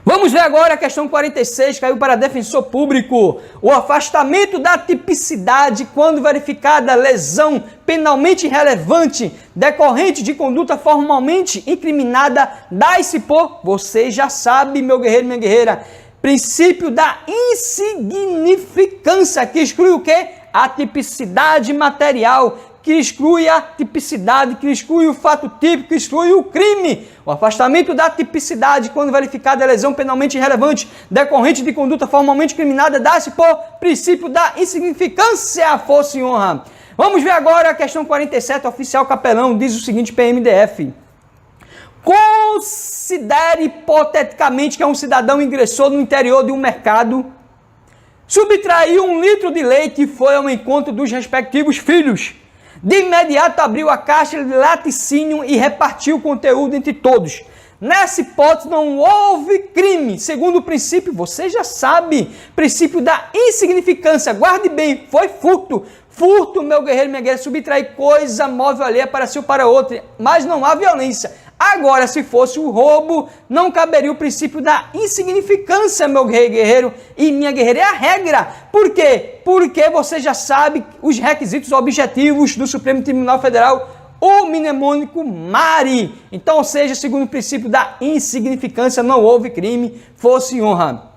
Speaker 2: Vamos ver agora a questão 46, caiu para defensor público. O afastamento da tipicidade quando verificada lesão penalmente relevante decorrente de conduta formalmente incriminada dá-se por, você já sabe, meu guerreiro, minha guerreira, princípio da insignificância, que exclui o quê? A tipicidade material, que exclui a tipicidade, que exclui o fato típico, que exclui o crime. O afastamento da tipicidade, quando verificada a lesão penalmente irrelevante, decorrente de conduta formalmente criminada, dá-se por princípio da insignificância, força e honra. Vamos ver agora a questão 47, oficial capelão, diz o seguinte, PMDF. Considere hipoteticamente que um cidadão ingressou no interior de um mercado, subtraiu 1 litro de leite e foi ao encontro dos respectivos filhos. De imediato abriu a caixa de laticínio e repartiu o conteúdo entre todos. Nessa hipótese não houve crime. Segundo o princípio, você já sabe, princípio da insignificância. Guarde bem, foi furto. Furto, meu guerreiro, minha guerreira, subtrair coisa móvel alheia para si ou para outra, mas não há violência. Agora, se fosse o roubo, não caberia o princípio da insignificância, meu guerreiro e minha guerreira. É a regra. Por quê? Porque você já sabe os requisitos objetivos do Supremo Tribunal Federal, o mnemônico MARI. Então, ou seja, segundo o princípio da insignificância, não houve crime, fosse honra.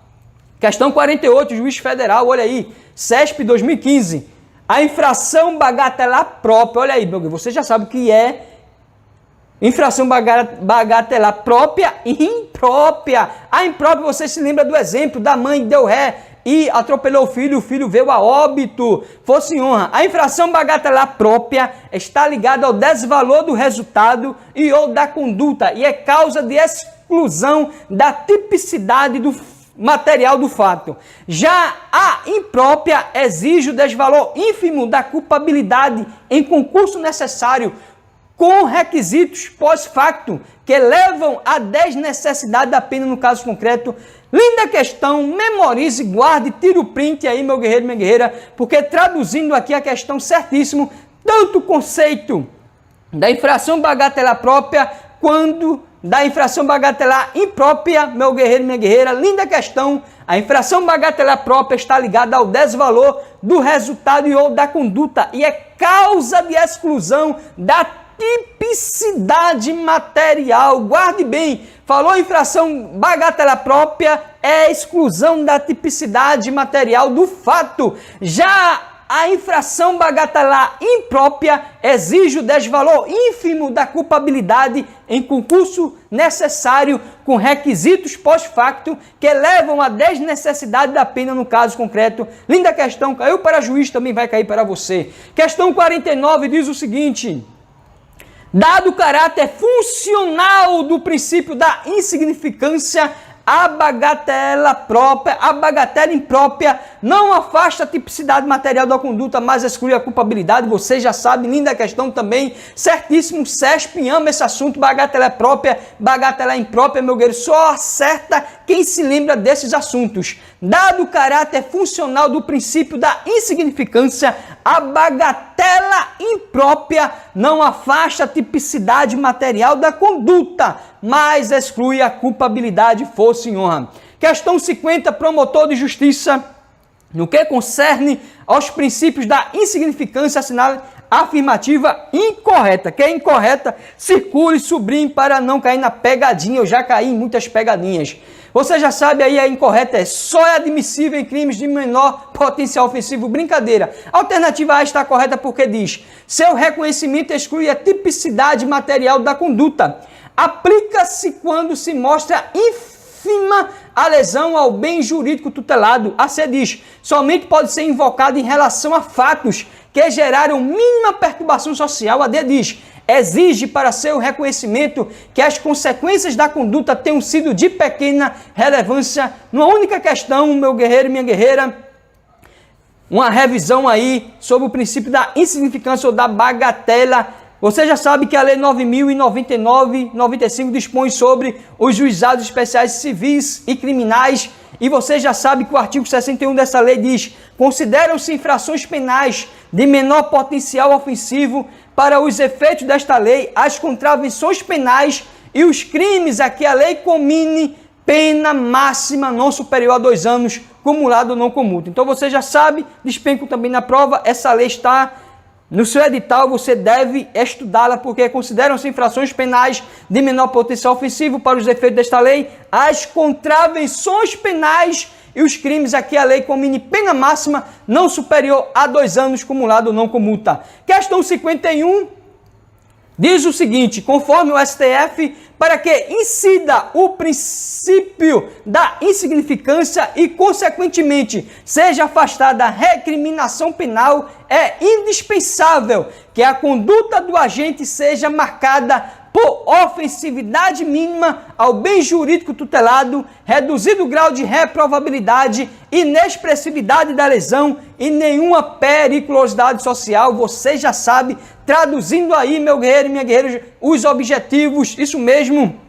Speaker 2: Questão 48, juiz federal, olha aí, CESP 2015. A infração bagatelar própria, olha aí, meu guerreiro, você já sabe o que é infração bagatelar própria e imprópria. A imprópria, você se lembra do exemplo da mãe que deu ré e atropelou o filho veio a óbito, fosse honra. A infração bagatelar própria está ligada ao desvalor do resultado e ou da conduta e é causa de exclusão da tipicidade do material do fato. Já a imprópria exige o desvalor ínfimo da culpabilidade em concurso necessário com requisitos pós-facto que levam à desnecessidade da pena no caso concreto. Linda questão, memorize, guarde, tire o print aí, meu guerreiro, minha guerreira, porque traduzindo aqui a questão certíssimo, tanto o conceito da infração bagatelar própria quanto da infração bagatelar imprópria, meu guerreiro, minha guerreira. Linda questão, a infração bagatelar própria está ligada ao desvalor do resultado e ou da conduta e é causa de exclusão da tipicidade material. Guarde bem, falou infração bagatelar própria, é exclusão da tipicidade material do fato. Já a infração bagatelar imprópria exige o desvalor ínfimo da culpabilidade em concurso necessário com requisitos pós-facto que levam à desnecessidade da pena no caso concreto. Linda questão, caiu para juiz, também vai cair para você. Questão 49 diz o seguinte: dado o caráter funcional do princípio da insignificância, a bagatela imprópria não afasta a tipicidade material da conduta, mas exclui a culpabilidade. Você já sabe, linda questão também, certíssimo, CESP ama esse assunto, bagatela própria, bagatela imprópria, meu guerreiro, só acerta quem se lembra desses assuntos. Dado o caráter funcional do princípio da insignificância, a bagatela imprópria não afasta a tipicidade material da conduta, mas exclui a culpabilidade, fosse em honra. Questão 50, promotor de justiça, no que concerne aos princípios da insignificância, assinale afirmativa incorreta. Que é incorreta, circule, sublinhe para não cair na pegadinha. Eu já caí em muitas pegadinhas. Você já sabe aí, a incorreta é só é admissível em crimes de menor potencial ofensivo. Brincadeira. A alternativa A está correta porque diz: seu reconhecimento exclui a tipicidade material da conduta. Aplica-se quando se mostra ínfima a lesão ao bem jurídico tutelado. A C diz: somente pode ser invocado em relação a fatos que geraram mínima perturbação social. A D diz: exige para seu reconhecimento que as consequências da conduta tenham sido de pequena relevância. Numa única questão, meu guerreiro e minha guerreira, uma revisão aí sobre o princípio da insignificância ou da bagatela. Você já sabe que a Lei 9.099/95 dispõe sobre os juizados especiais civis e criminais. E você já sabe que o artigo 61 dessa lei diz: consideram-se infrações penais de menor potencial ofensivo para os efeitos desta lei as contravenções penais e os crimes a que a lei comine pena máxima não superior a 2 anos, cumulado ou não com multa. Então você já sabe, despenco também na prova, essa lei está no seu edital, você deve estudá-la, porque consideram-se infrações penais de menor potencial ofensivo para os efeitos desta lei as contravenções penais e os crimes a que a lei comine pena máxima não superior a 2 anos, cumulado ou não com multa. Questão 51 diz o seguinte: conforme o STF, para que incida o princípio da insignificância e, consequentemente, seja afastada a recriminação penal, é indispensável que a conduta do agente seja marcada por ofensividade mínima ao bem jurídico tutelado, reduzido grau de reprovabilidade, inexpressividade da lesão e nenhuma periculosidade social. Você já sabe, traduzindo aí, meu guerreiro e minha guerreira, os objetivos, isso mesmo,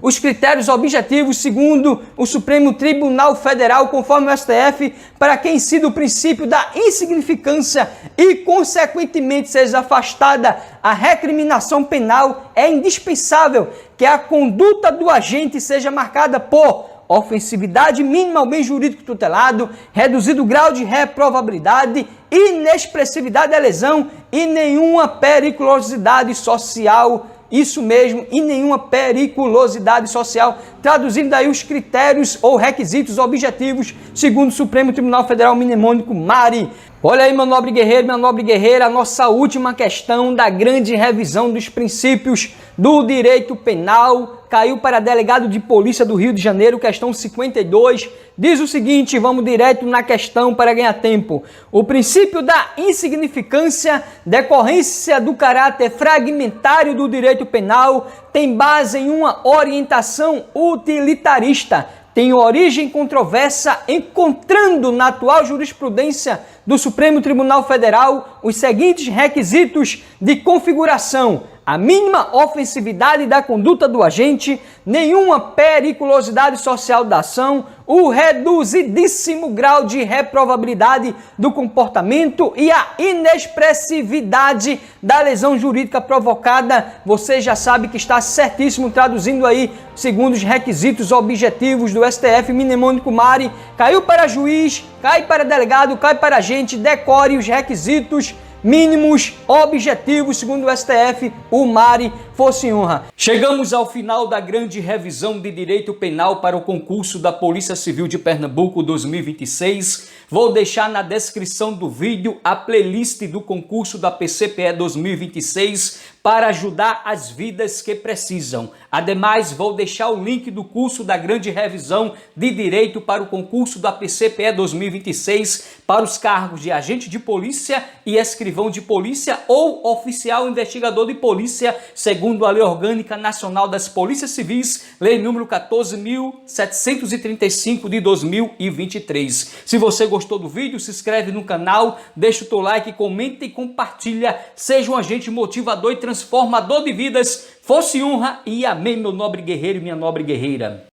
Speaker 2: os critérios objetivos segundo o Supremo Tribunal Federal, conforme o STF, para que incida o princípio da insignificância e, consequentemente, seja afastada a recriminação penal, é indispensável que a conduta do agente seja marcada por ofensividade mínima ao bem jurídico tutelado, reduzido grau de reprovabilidade, inexpressividade da lesão e nenhuma periculosidade social. Isso mesmo, e nenhuma periculosidade social, traduzindo daí os critérios ou requisitos objetivos, segundo o Supremo Tribunal Federal Mnemônico Mari. Olha aí, meu nobre guerreiro, minha nobre guerreira, a nossa última questão da grande revisão dos princípios do direito penal caiu para delegado de polícia do Rio de Janeiro, questão 52, diz o seguinte, vamos direto na questão para ganhar tempo. O princípio da insignificância, decorrência do caráter fragmentário do direito penal, tem base em uma orientação utilitarista, tem origem controversa, encontrando na atual jurisprudência do Supremo Tribunal Federal os seguintes requisitos de configuração: a mínima ofensividade da conduta do agente, nenhuma periculosidade social da ação, o reduzidíssimo grau de reprovabilidade do comportamento e a inexpressividade da lesão jurídica provocada. Você já sabe que está certíssimo, traduzindo aí, segundo os requisitos objetivos do STF Mnemônico Mari. Caiu para juiz, cai para delegado, cai para agente, decore os requisitos mínimos objetivos, segundo o STF, o Mari, fosse honra.
Speaker 1: Chegamos ao final da grande revisão de direito penal para o concurso da Polícia Civil de Pernambuco 2026. Vou deixar na descrição do vídeo a playlist do concurso da PCPE 2026 para ajudar as vidas que precisam. Ademais, vou deixar o link do curso da grande revisão de direito para o concurso da PCPE 2026 para os cargos de agente de polícia e escrivão de polícia ou oficial investigador de polícia, segundo a Lei Orgânica Nacional das Polícias Civis, Lei número 14.735 de 2023. Se você gostou do vídeo, se inscreve no canal, deixa o teu like, comenta e compartilha. Seja um agente motivador e transformador de vidas. Fosse honra e amém, meu nobre guerreiro e minha nobre guerreira.